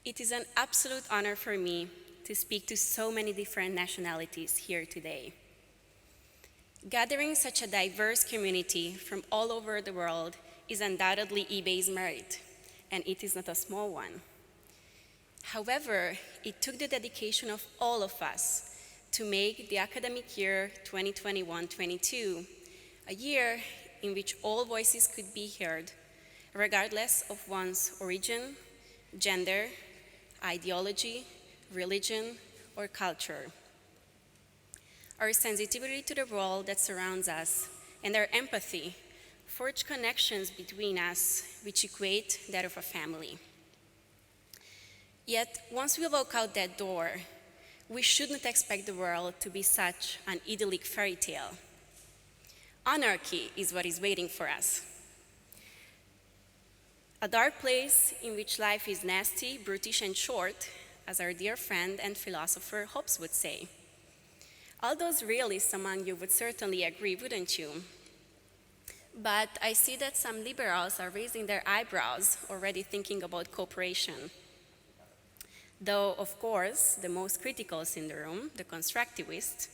it is an absolute honor for me to speak to so many different nationalities here today. Gathering such a diverse community from all over the world is undoubtedly IBEI's merit, and it is not a small one. However, it took the dedication of all of us to make the academic year 2021-22 a year in which all voices could be heard, regardless of one's origin, gender, ideology, religion, or culture. Our sensitivity to the world that surrounds us and our empathy forge connections between us which equate that of a family. Yet, once we walk out that door, we shouldn't expect the world to be such an idyllic fairy tale. Anarchy is what is waiting for us. A dark place in which life is nasty, brutish, and short, as our dear friend and philosopher Hobbes would say. All those realists among you would certainly agree, wouldn't you? But I see that some liberals are raising their eyebrows, already thinking about cooperation. Though, of course, the most criticals in the room, the constructivists,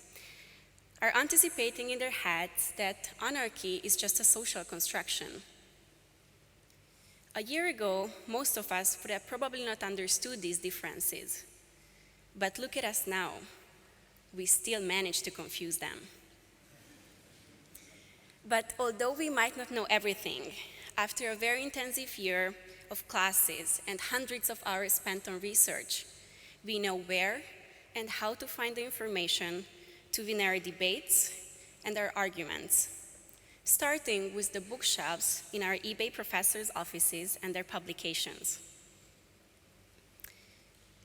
are anticipating in their heads that anarchy is just a social construction. A year ago, most of us would have probably not understood these differences. But look at us now. We still manage to confuse them. But although we might not know everything, after a very intensive year of classes and hundreds of hours spent on research, we know where and how to find the information to win our debates and our arguments, starting with the bookshelves in our eBay professors' offices and their publications.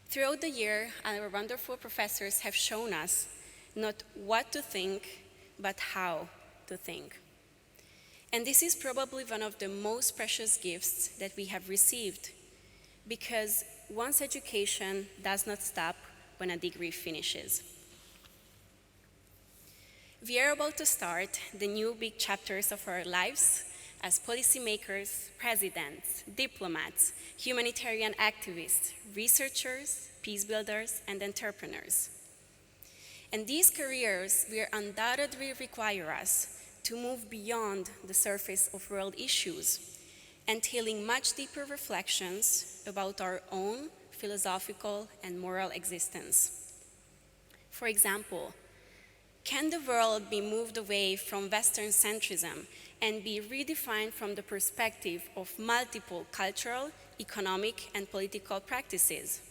Throughout the year, our wonderful professors have shown us not what to think, but how to think. And this is probably one of the most precious gifts that we have received, because one's education does not stop when a degree finishes. We are about to start the new big chapters of our lives as policymakers, presidents, diplomats, humanitarian activists, researchers, peace builders, and entrepreneurs. And these careers will undoubtedly require us to move beyond the surface of world issues, entailing much deeper reflections about our own philosophical and moral existence. For example, can the world be moved away from Western centrism and be redefined from the perspective of multiple cultural, economic, and political practices?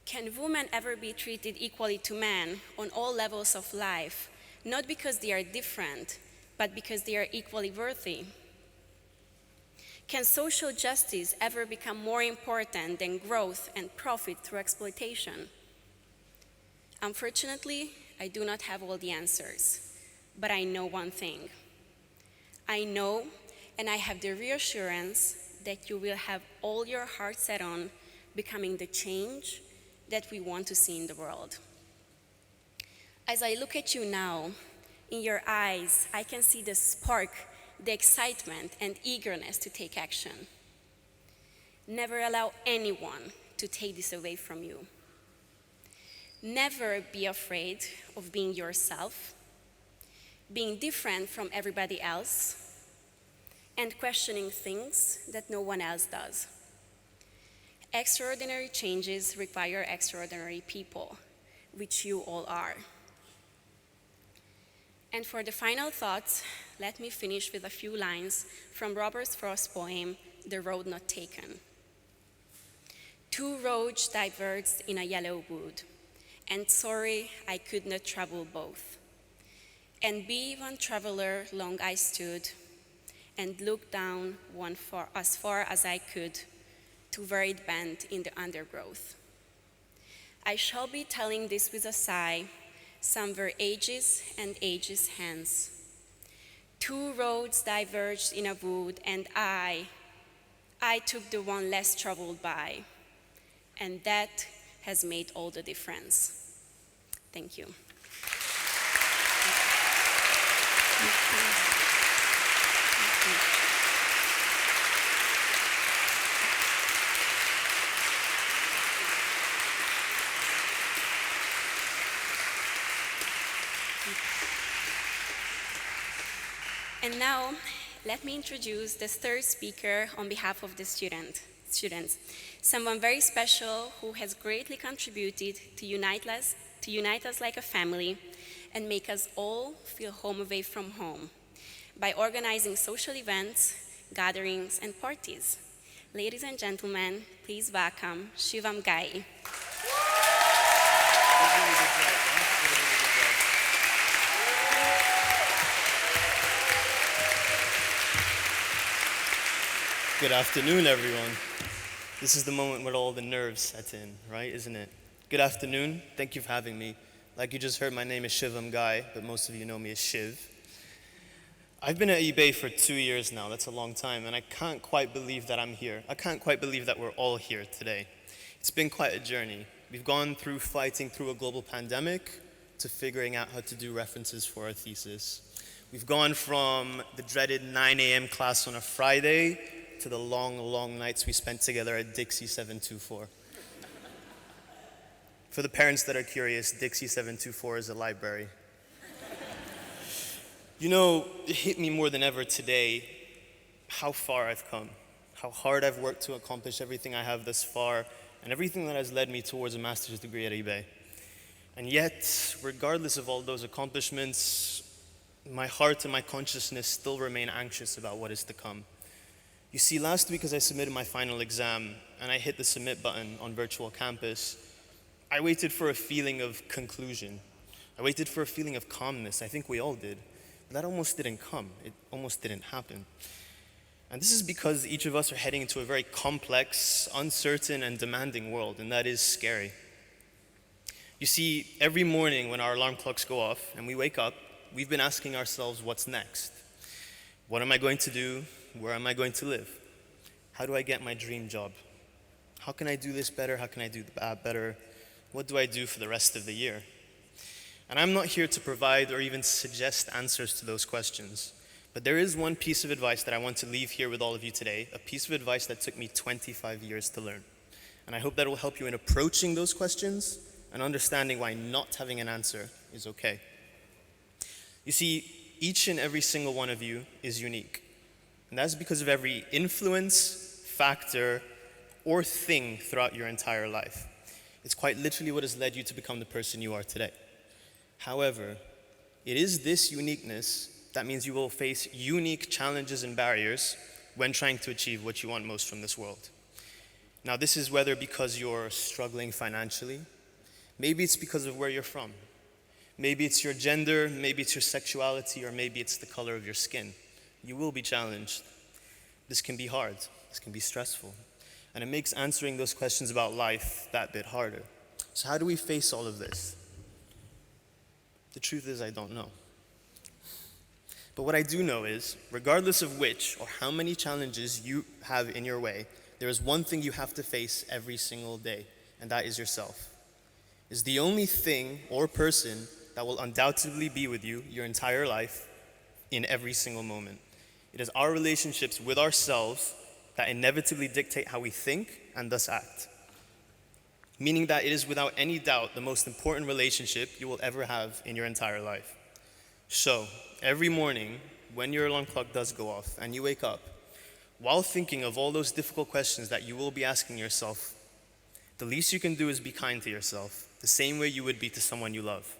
Can women ever be treated equally to men on all levels of life, not because they are different, but because they are equally worthy? Can social justice ever become more important than growth and profit through exploitation? Unfortunately, I do not have all the answers, but I know one thing. I know, and I have the reassurance that you will have all your heart set on becoming the change that we want to see in the world. As I look at you now, in your eyes, I can see the spark, the excitement, and eagerness to take action. Never allow anyone to take this away from you. Never be afraid of being yourself, being different from everybody else, and questioning things that no one else does. Extraordinary changes require extraordinary people, which you all are. And for the final thoughts, let me finish with a few lines from Robert Frost's poem, The Road Not Taken. Two roads diverged in a yellow wood, and sorry I could not travel both. And be one traveler long I stood, and looked down as far as I could, to where it bent in the undergrowth. I shall be telling this with a sigh, some were ages and ages hence. Two roads diverged in a wood, and I took the one less traveled by, and that has made all the difference. Thank you. And now, let me introduce the third speaker on behalf of the students, someone very special who has greatly contributed to unite us like a family and make us all feel home away from home by organizing social events, gatherings, and parties. Ladies and gentlemen, please welcome Shivam Ghai. Good afternoon, everyone. This is the moment where all the nerves set in, right, isn't it? Good afternoon. Thank you for having me. Like you just heard, my name is Shivam Ghai, but most of you know me as Shiv. I've been at IBEI for 2 years now. That's a long time, and I can't quite believe that I'm here. I can't quite believe that we're all here today. It's been quite a journey. We've gone through fighting through a global pandemic to figuring out how to do references for our thesis. We've gone from the dreaded 9 a.m. class on a Friday to the long, long nights we spent together at Dixie 724. For the parents that are curious, Dixie 724 is a library. You know, it hit me more than ever today how far I've come, how hard I've worked to accomplish everything I have thus far, and everything that has led me towards a master's degree at IBEI. And yet, regardless of all those accomplishments, my heart and my consciousness still remain anxious about what is to come. You see, last week as I submitted my final exam and I hit the submit button on virtual campus, I waited for a feeling of conclusion. I waited for a feeling of calmness. I think we all did. But that almost didn't come. It almost didn't happen. And this is because each of us are heading into a very complex, uncertain, and demanding world, and that is scary. You see, every morning when our alarm clocks go off and we wake up, we've been asking ourselves, what's next? What am I going to do? Where am I going to live? How do I get my dream job? How can I do this better? How can I do that better? What do I do for the rest of the year? And I'm not here to provide or even suggest answers to those questions, but there is one piece of advice that I want to leave here with all of you today, a piece of advice that took me 25 years to learn. And I hope that will help you in approaching those questions and understanding why not having an answer is okay. You see, each and every single one of you is unique. And that's because of every influence, factor, or thing throughout your entire life. It's quite literally what has led you to become the person you are today. However, it is this uniqueness that means you will face unique challenges and barriers when trying to achieve what you want most from this world. Now, this is whether because you're struggling financially, maybe it's because of where you're from, maybe it's your gender, maybe it's your sexuality, or maybe it's the color of your skin. You will be challenged. This can be hard, this can be stressful, and it makes answering those questions about life that bit harder. So how do we face all of this? The truth is, I don't know. But what I do know is, regardless of which or how many challenges you have in your way, there is one thing you have to face every single day, and that is yourself. It's the only thing or person that will undoubtedly be with you your entire life in every single moment. It is our relationships with ourselves that inevitably dictate how we think and thus act. Meaning that it is without any doubt the most important relationship you will ever have in your entire life. So, every morning when your alarm clock does go off and you wake up, while thinking of all those difficult questions that you will be asking yourself, the least you can do is be kind to yourself, the same way you would be to someone you love.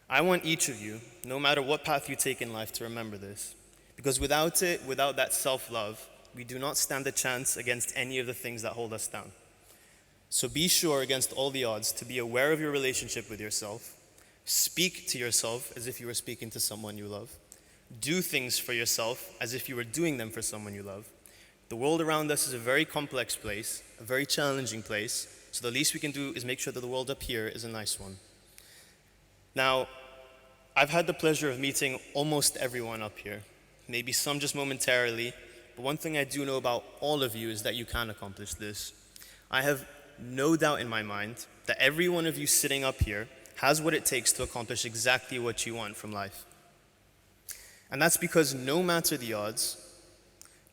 I want each of you, no matter what path you take in life, to remember this. Because without it, without that self-love, we do not stand a chance against any of the things that hold us down. So be sure against all the odds to be aware of your relationship with yourself. Speak to yourself as if you were speaking to someone you love. Do things for yourself as if you were doing them for someone you love. The world around us is a very complex place, a very challenging place, so the least we can do is make sure that the world up here is a nice one. Now, I've had the pleasure of meeting almost everyone up here, maybe some just momentarily, but one thing I do know about all of you is that you can accomplish this. I have no doubt in my mind that every one of you sitting up here has what it takes to accomplish exactly what you want from life. And that's because no matter the odds,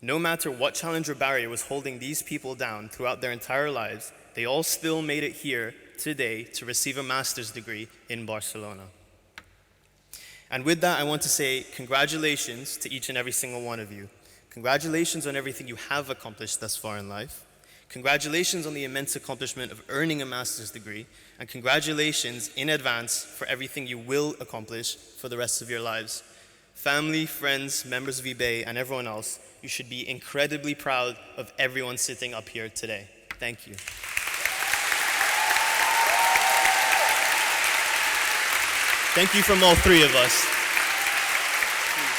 no matter what challenge or barrier was holding these people down throughout their entire lives, they all still made it here today to receive a master's degree in Barcelona. And with that, I want to say congratulations to each and every single one of you. Congratulations on everything you have accomplished thus far in life. Congratulations on the immense accomplishment of earning a master's degree, and congratulations in advance for everything you will accomplish for the rest of your lives. Family, friends, members of IBEI, and everyone else, you should be incredibly proud of everyone sitting up here today. Thank you. Thank you from all three of us. Please,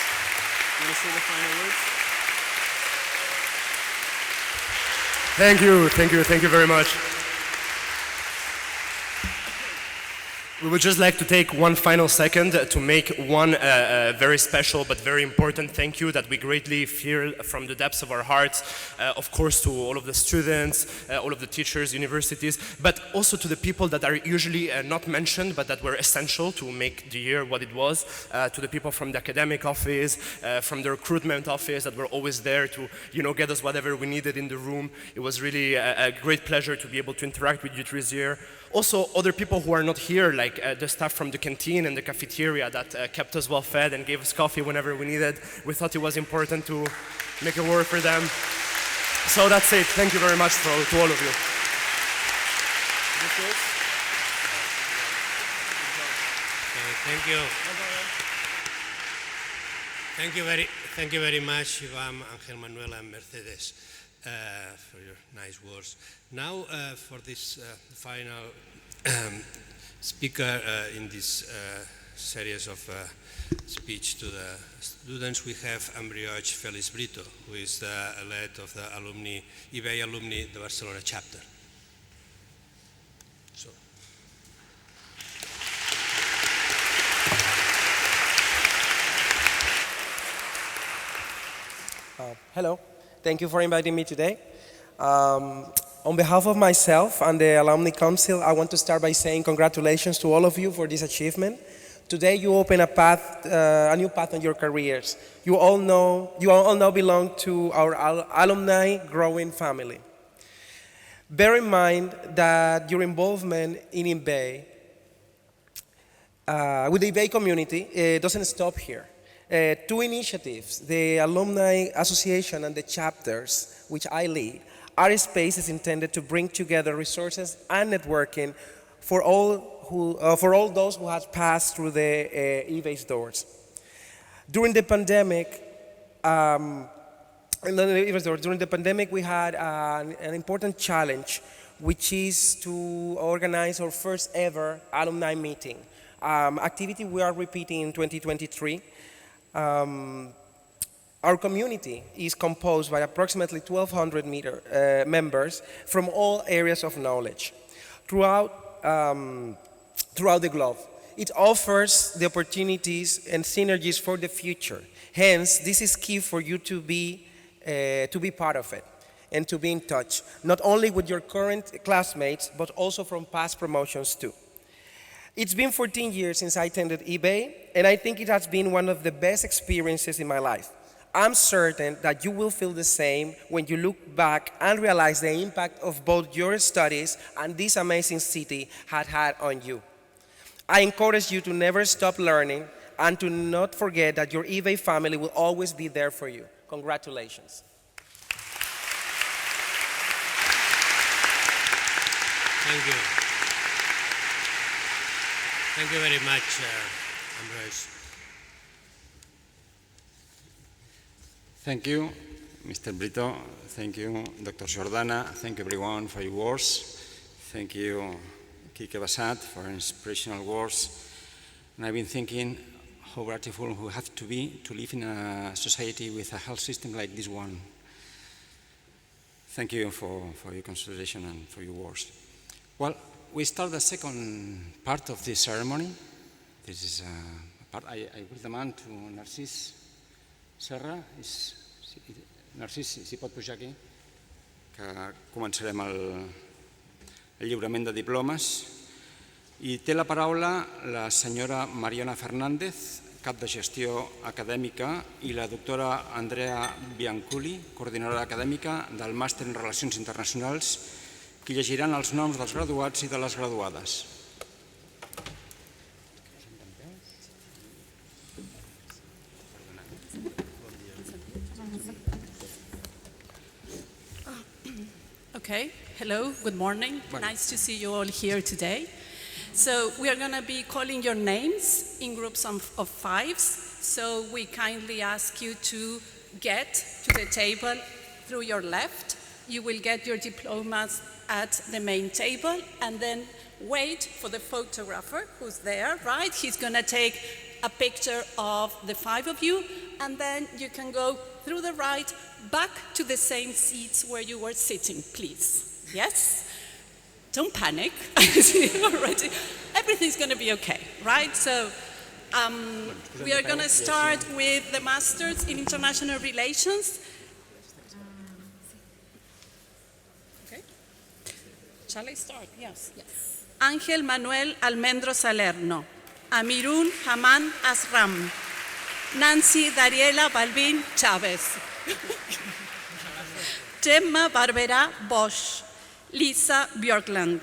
you want to say the final words? Thank you very much. We would just like to take one final second to make one very special but very important thank you that we greatly feel from the depths of our hearts, of course to all of the students, all of the teachers, universities, but also to the people that are usually not mentioned but that were essential to make the year what it was, to the people from the academic office, from the recruitment office that were always there to get us whatever we needed in the room. It was really a great pleasure to be able to interact with you this year. Also, other people who are not here, like the staff from the canteen and the cafeteria that kept us well fed and gave us coffee whenever we needed. We thought it was important to make a word for them. So that's it. Thank you very much to all of you. Thank you. Thank you very much, Shivam, Angel, Manuel, and Mercédesz, for your nice words. Now, for this final speaker in this series of speech to the students, we have Ambiorix Feliz, who is the lead of the IBEI alumni, the Barcelona chapter. So. Hello, thank you for inviting me today. On behalf of myself and the Alumni Council, I want to start by saying congratulations to all of you for this achievement. Today you open a new path in your careers. You all now belong to our alumni growing family. Bear in mind that your involvement in IBEI, with the IBEI community, doesn't stop here. Two initiatives, the Alumni Association and the chapters, which I lead, are spaces intended to bring together resources and networking for all those who have passed through the IBEI's doors. During the pandemic, we had an important challenge, which is to organize our first ever alumni meeting, activity we are repeating in 2023. Our community is composed by approximately 1,200 members from all areas of knowledge throughout the globe. It offers the opportunities and synergies for the future. Hence, this is key for you to be part of it and to be in touch, not only with your current classmates, but also from past promotions too. It's been 14 years since I attended IBEI, and I think it has been one of the best experiences in my life. I'm certain that you will feel the same when you look back and realize the impact of both your studies and this amazing city had on you. I encourage you to never stop learning and to not forget that your IBEI family will always be there for you. Congratulations. Thank you. Thank you very much, Ambiorix. Thank you, Mr. Brito. Thank you, Dr. Jordana. Thank you, everyone, for your words. Thank you, Quique, Bassat, for inspirational words. And I've been thinking how grateful we have to be to live in a society with a health system like this one. Thank you for your consideration and for your words. Well, we start the second part of this ceremony. This is a part I will demand to Narcís Serra. Narcís, si pot pujar aquí, que començarem el lliurament de diplomes. I té la paraula la senyora Mariana Fernández, cap de gestió acadèmica, i la doctora Andrea Bianculi, coordinadora acadèmica del Màster en Relacions Internacionals, que llegiran els noms dels graduats i de les graduades. Okay, hello, good morning. Nice to see you all here today. So we are going to be calling your names in groups of fives. So we kindly ask you to get to the table through your left. You will get your diplomas at the main table and then wait for the photographer who's there, right? He's going to take a picture of the 5 of you, and then you can go through the right, back to the same seats where you were sitting, please. Yes? Don't panic. Everything's going to be okay, right? So we are going to start with the Masters in International Relations. Okay. Shall I start? Yes. Ángel Manuel Almendros Salerno. Amirun Haman Asram. Nancy Dariela Balbín Chávez. Gemma Barbera Bosch. Lisa Björkland.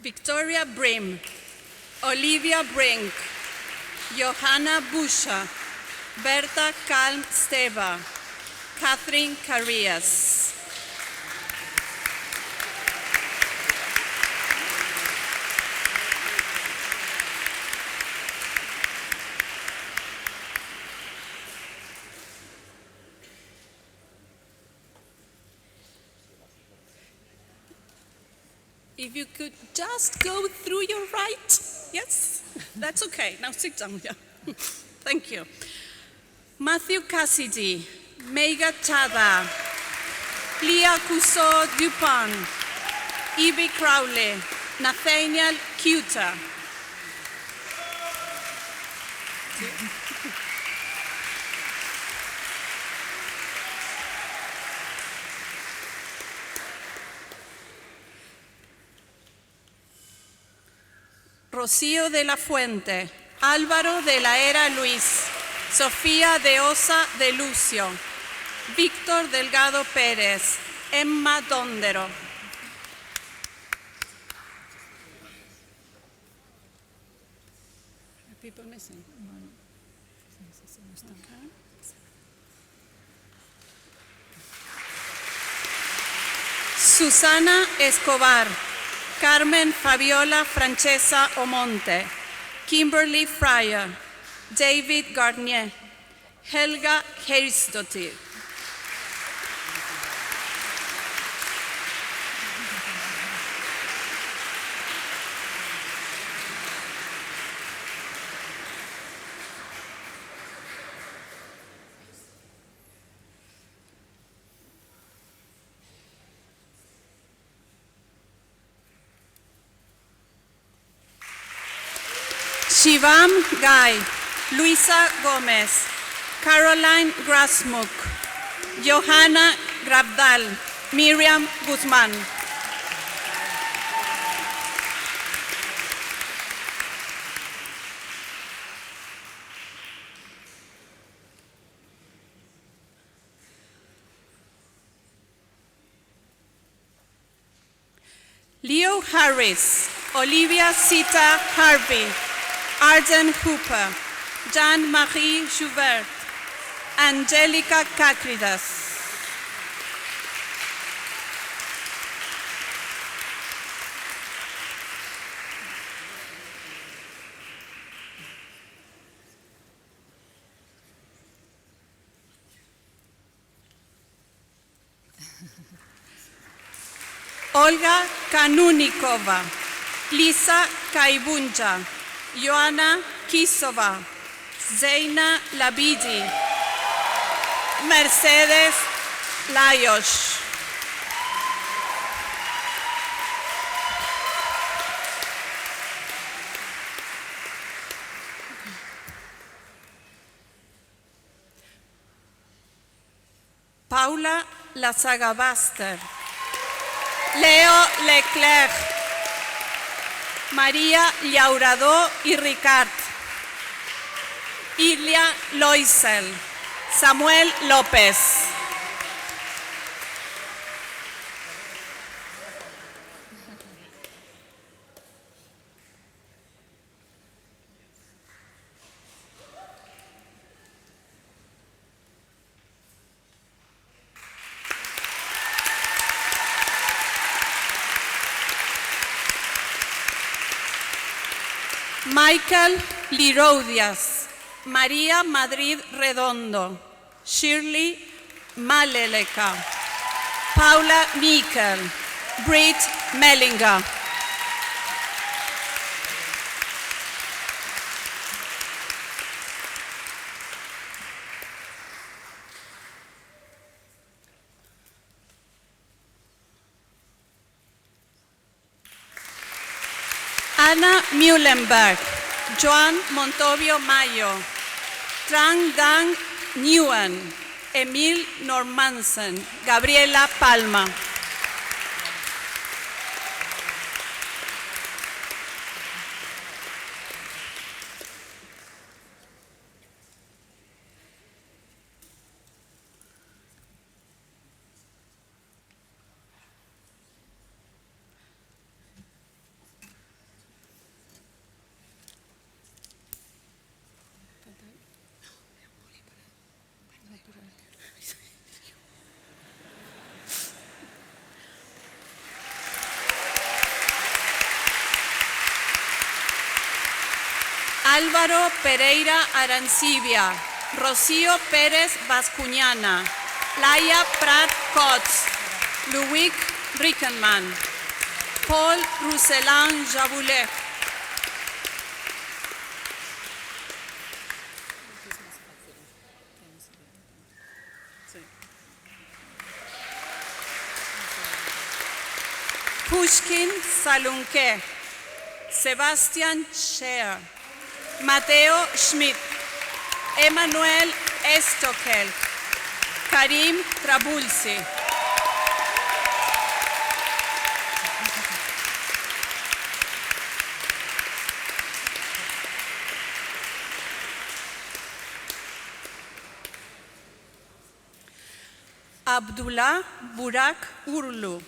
Victoria Brim, Olivia Brink, Johanna Busha, Berta Kalm Steva, Catherine Carrias. If you could just go through your right, yes? That's okay, now sit down here. Thank you. Matthew Cassidy, Mega Chada, Leah Cousseau Dupont, Evie Crowley, Nathaniel Cuta. Rocío de la Fuente, Álvaro de la Era Luis, Sofía de Osa de Lucio, Víctor Delgado Pérez, Emma Dondero. Are people missing? Okay. Susana Escobar, Carmen Fabiola Francesa Omonte, Kimberly Fryer, David Garnier, Helga Heirsdottir. Shivam Ghai, Luisa Gomez, Caroline Grasmuk, Johanna Grabdal, Miriam Guzman. Leo Harris, Olivia Sita Harvey, Arden Hooper, Jean-Marie Joubert, Angelica Cacridas. Olga Kanunikova, Lisa Kaibunja, Joanna Kisova, Zeina Labidi, Mercédesz Lajos. Paula Lazagabaster, Leo Leclerc, María Llauradó y Ricard, Ilia Loisel, Samuel López. Michael Lirodias, María Madrid Redondo, Shirley Maleleka, Paula Mikkel, Britt Mellinga. Anna Muhlenberg, Joan Montovio Mayo, Trang Dang Nguyen, Emil Normansen, Gabriela Palma. Álvaro Pereira Arancibia, Rocío Pérez Bascuñana, Laia Prat Kotz, Luik Rickenman, Paul Rousselan Jaboulet. Pushkin Salunke, Sebastian Scher, Mateo Schmidt, Emanuel Estokel, Karim Trabulsi. Abdullah Burak Urlu,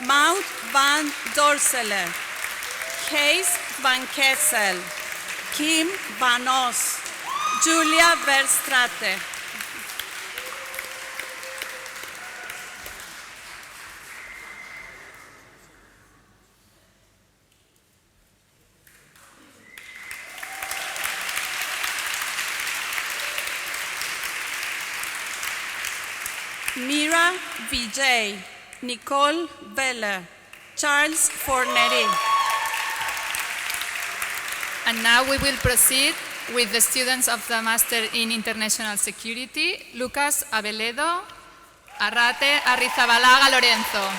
Maud van Dorselen, Kees van Kessel, Kim Van Os, Julia Verstrate. Mira Vijay, Nicole Bella, Charles Fornery. And now we will proceed with the students of the Master in International Security, Lucas Abeledo, Arrate Arrizabalaga Lorenzo.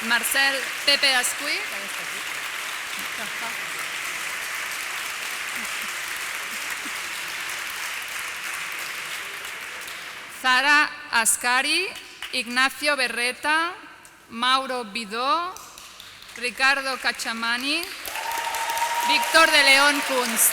Marcel Pepe Ascui. Zara Ascari, Ignacio Berreta, Mauro Bidó, Ricardo Cachamani, Víctor de León Kunst.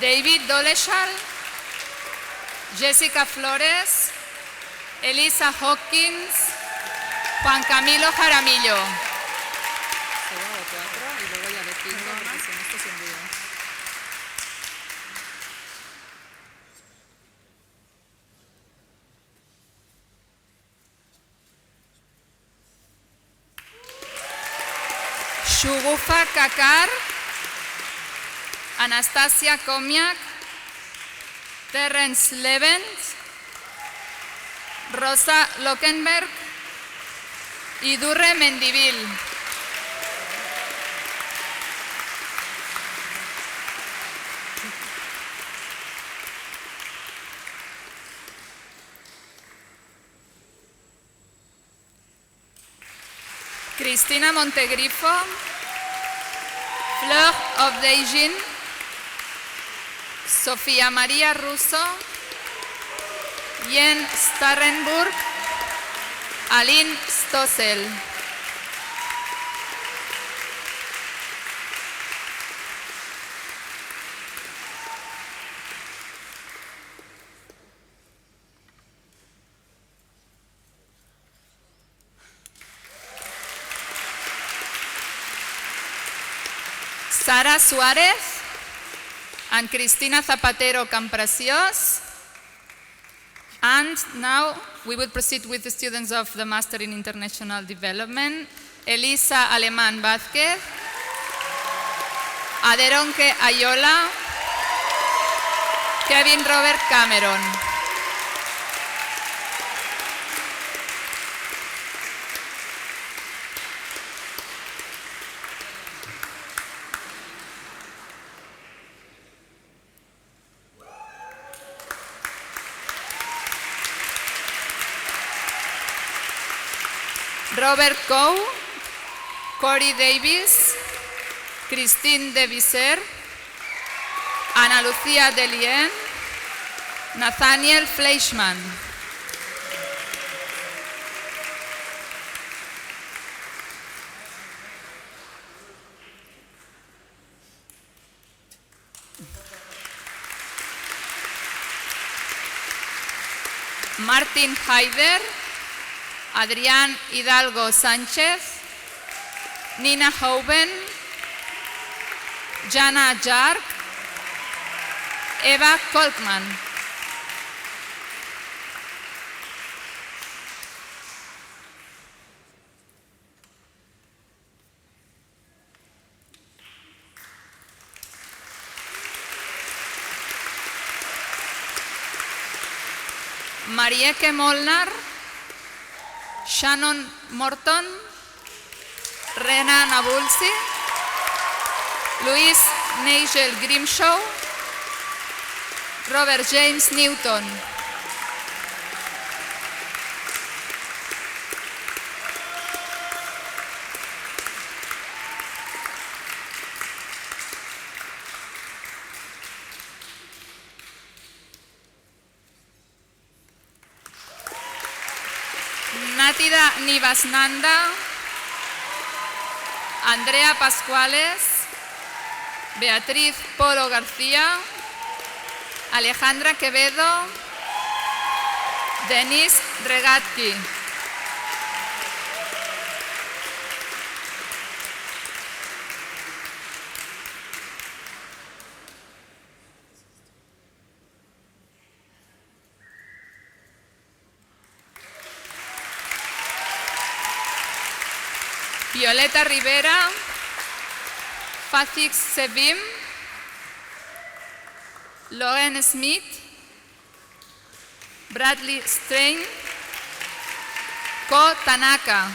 David Doleshal, Jessica Flores, Elisa Hawkins, Juan Camilo Jaramillo. Shugufa Kakar, Anastasia Komiak, Terence Levens, Rosa Lockenberg y Durre Mendivil. Cristina Montegrifo, Fleur of Deijin, Sofía María Russo, Jen Starrenburg, Aline Stossel. Sara Suárez and Cristina Zapatero Campreciós. And now we will proceed with the students of the Master in International Development. Elisa Alemán Vázquez, Aderonke Ayola, Kevin Robert Cameron. Robert Coe, Corey Davis, Christine Devisser, Ana Lucía Delien, Nathaniel Fleischmann. Martin Haider, Adrián Hidalgo Sánchez, Nina Houben, Jana Jark, Eva Kolkman. Marieke Molnar, Shannon Morton, Rena Nabulsi, Luis Nigel Grimshaw, Robert James Newton. Natida Nivasnanda, Andrea Pascuales, Beatriz Polo García, Alejandra Quevedo, Denise Regatki. Violeta Rivera, Fatix Sevim, Lauren Smith, Bradley Strain, Ko Tanaka.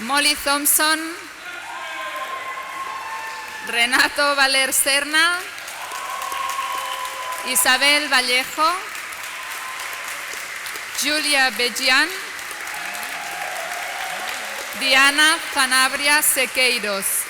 Molly Thompson, Renato Valer Serna, Isabel Vallejo, Julia Bejian, Diana Zanabria Sequeiros.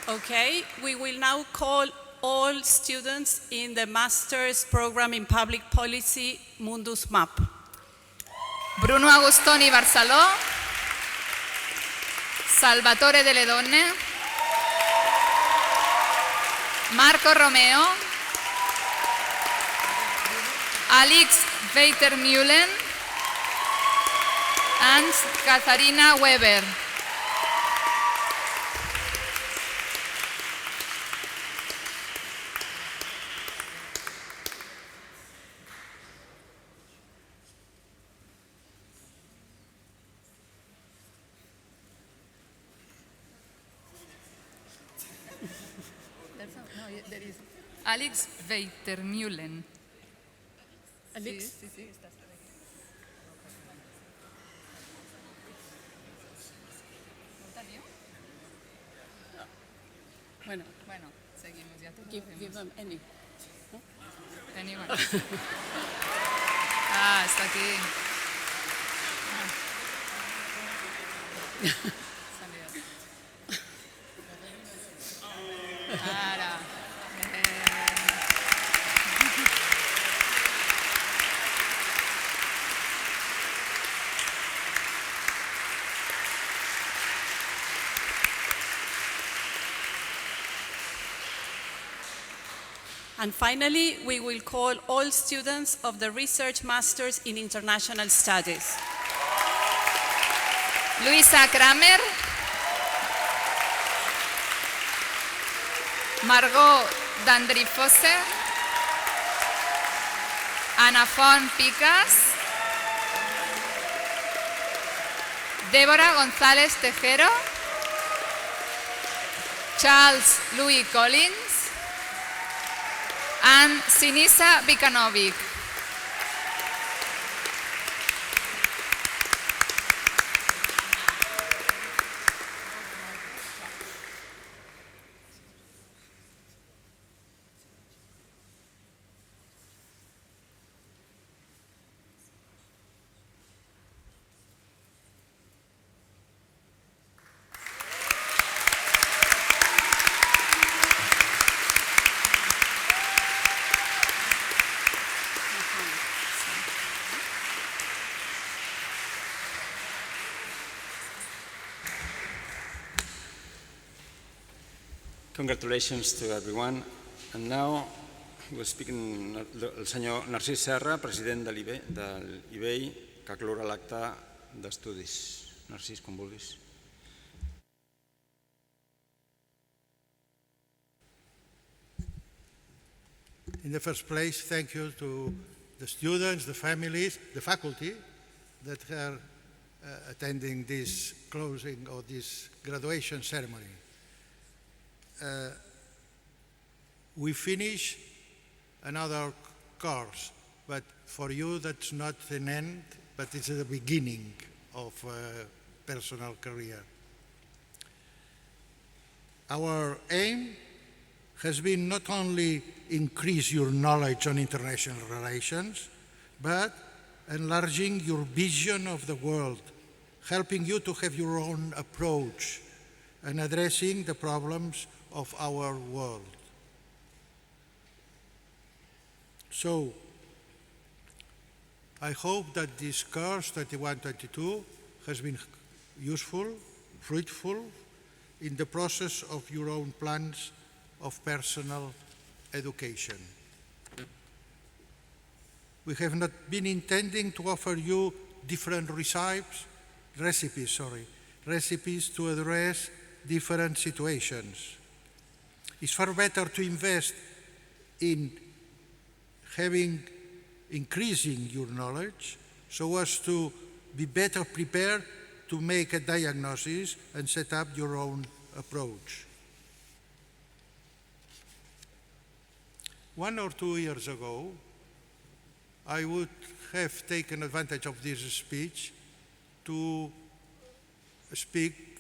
Okay, we will now call all students in the Master's Program in Public Policy, Mundus MAPP. Bruno Agostoni Barceló, Salvatore Delle Donne, Marco Romeo, Alex Weitermühlen, and Katharina Weber. There is Alex Weitermühlen. Alex? Sí, sí, estás por aquí. Bueno, Seguimos, ya te give them any. Anyone. Ah, está aquí. Salió. Ahora. And finally, we will call all students of the Research Masters in International Studies. Luisa Kramer. Margot Dandrifosse. Ana Font Picas. Débora González Tejero. Charles Louis Collins. And Sinisa Vikanovic. Congratulations to everyone. And now we're speaking el senyor Narcís Serra, president de l'IBEI, que aclourà l'acte d'estudis. Narcís, com vulguis. In the first place, thank you to the students, the families, the faculty that are attending this closing or this graduation ceremony. We finish another course, but for you that's not an end, but it's the beginning of a personal career. Our aim has been not only increase your knowledge on international relations, but enlarging your vision of the world, helping you to have your own approach and addressing the problems of our world. So, I hope that this course 21-22 has been useful, fruitful in the process of your own plans of personal education. We have not been intending to offer you different recipes to address different situations. It's far better to invest in increasing your knowledge so as to be better prepared to make a diagnosis and set up your own approach. 1 or 2 years ago, I would have taken advantage of this speech to speak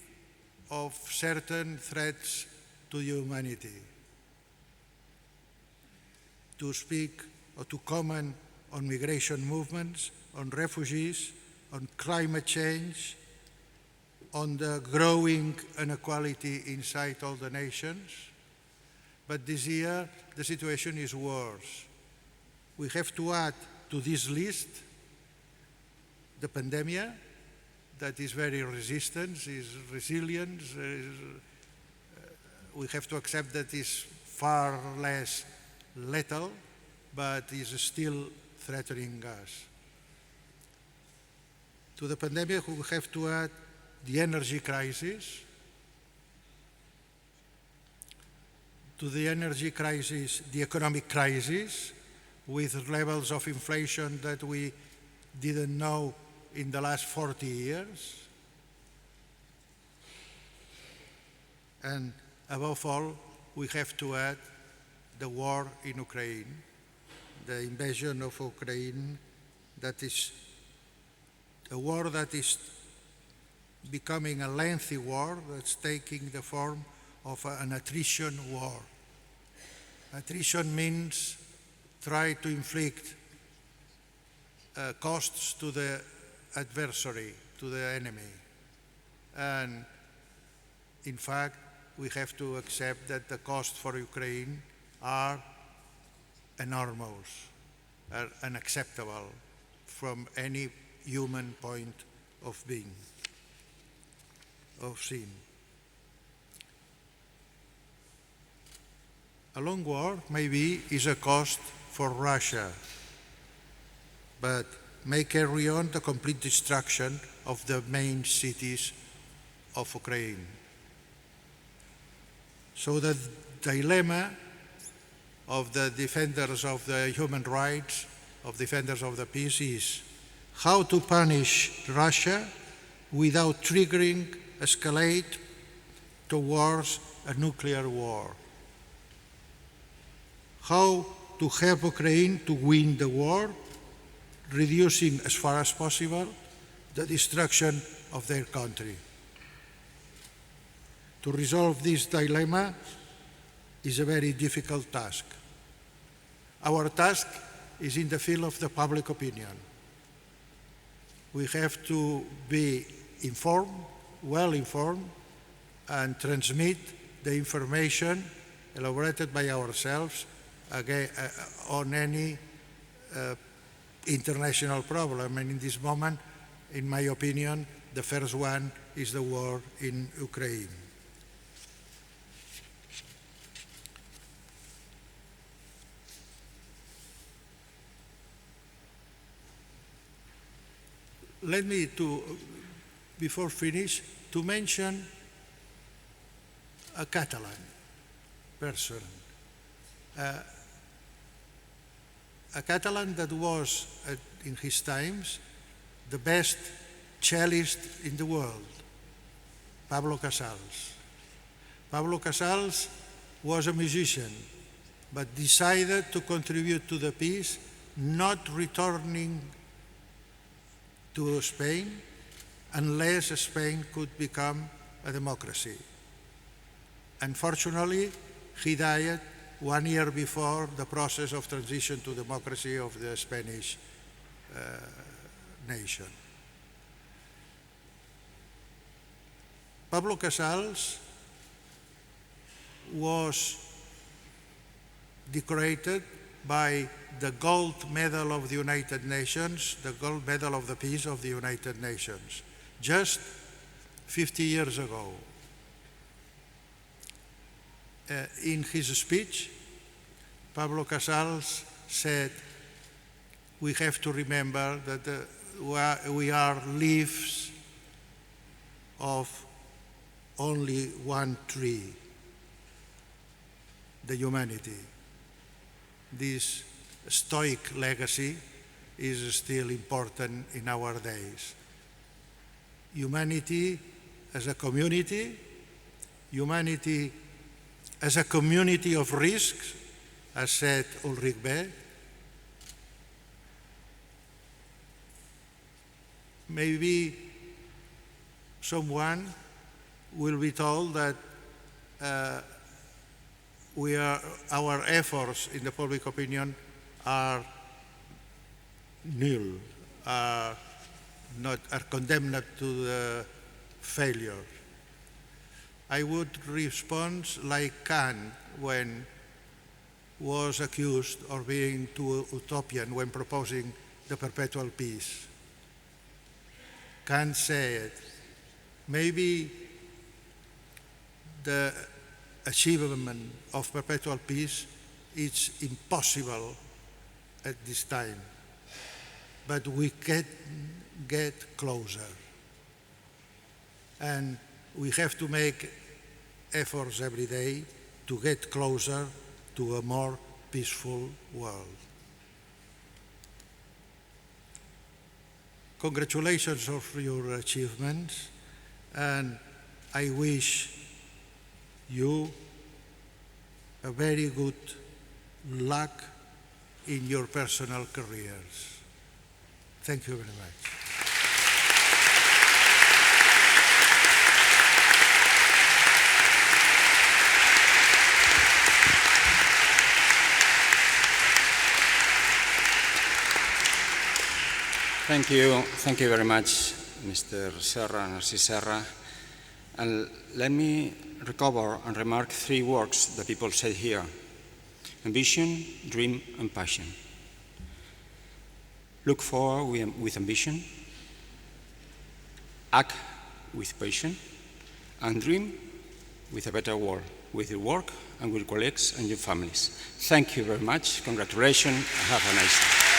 of certain threats to humanity, to speak or to comment on migration movements, on refugees, on climate change, on the growing inequality inside all the nations. But this year, the situation is worse. We have to add to this list the pandemic, that is very resistant, is resilient. We have to accept that it's far less lethal, but is still threatening us. To the pandemic, we have to add the energy crisis. To the energy crisis, the economic crisis, with levels of inflation that we didn't know in the last 40 years. And above all, we have to add the war in Ukraine, the invasion of Ukraine, that is a war that is becoming a lengthy war that's taking the form of an attrition war. Attrition means try to inflict costs to the adversary, to the enemy. And in fact, we have to accept that the costs for Ukraine are enormous, are unacceptable from any human point of being, of seeing. A long war maybe is a cost for Russia, but may carry on the complete destruction of the main cities of Ukraine. So the dilemma of the defenders of the human rights, of defenders of the peace, is how to punish Russia without triggering, escalate towards a nuclear war. How to help Ukraine to win the war, reducing as far as possible the destruction of their country. To resolve this dilemma is a very difficult task. Our task is in the field of the public opinion. We have to be informed, well informed, and transmit the information elaborated by ourselves on any international problem. And in this moment, in my opinion, the first one is the war in Ukraine. Let me, before finish, to mention a Catalan person. A Catalan that was, in his times, the best cellist in the world, Pablo Casals. Pablo Casals was a musician, but decided to contribute to the peace, not returning to Spain unless Spain could become a democracy. Unfortunately, he died 1 year before the process of transition to democracy of the Spanish nation. Pablo Casals was decorated by the gold medal of the United Nations, the gold medal of the peace of the United Nations, just 50 years ago. In his speech, Pablo Casals said, we have to remember that we are leaves of only one tree, the humanity. This stoic legacy is still important in our days. Humanity as a community, humanity as a community of risks, as said Ulrich Beck. Maybe someone will be told that our efforts in the public opinion are nil, are condemned to the failure. I would respond like Kant when was accused of being too utopian when proposing the perpetual peace. Kant said, maybe the achievement of perpetual peace is impossible at this time, but we can get closer. And we have to make efforts every day to get closer to a more peaceful world. Congratulations on your achievements, and I wish you a very good luck in your personal careers. Thank you very much. Thank you very much, Mr. Serra, Narcís Serra. And let me recover and remark 3 words that people said here: ambition, dream, and passion. Look forward with ambition, act with passion, and dream with a better world, with your work and with colleagues and your families. Thank you very much. Congratulations, and have a nice day.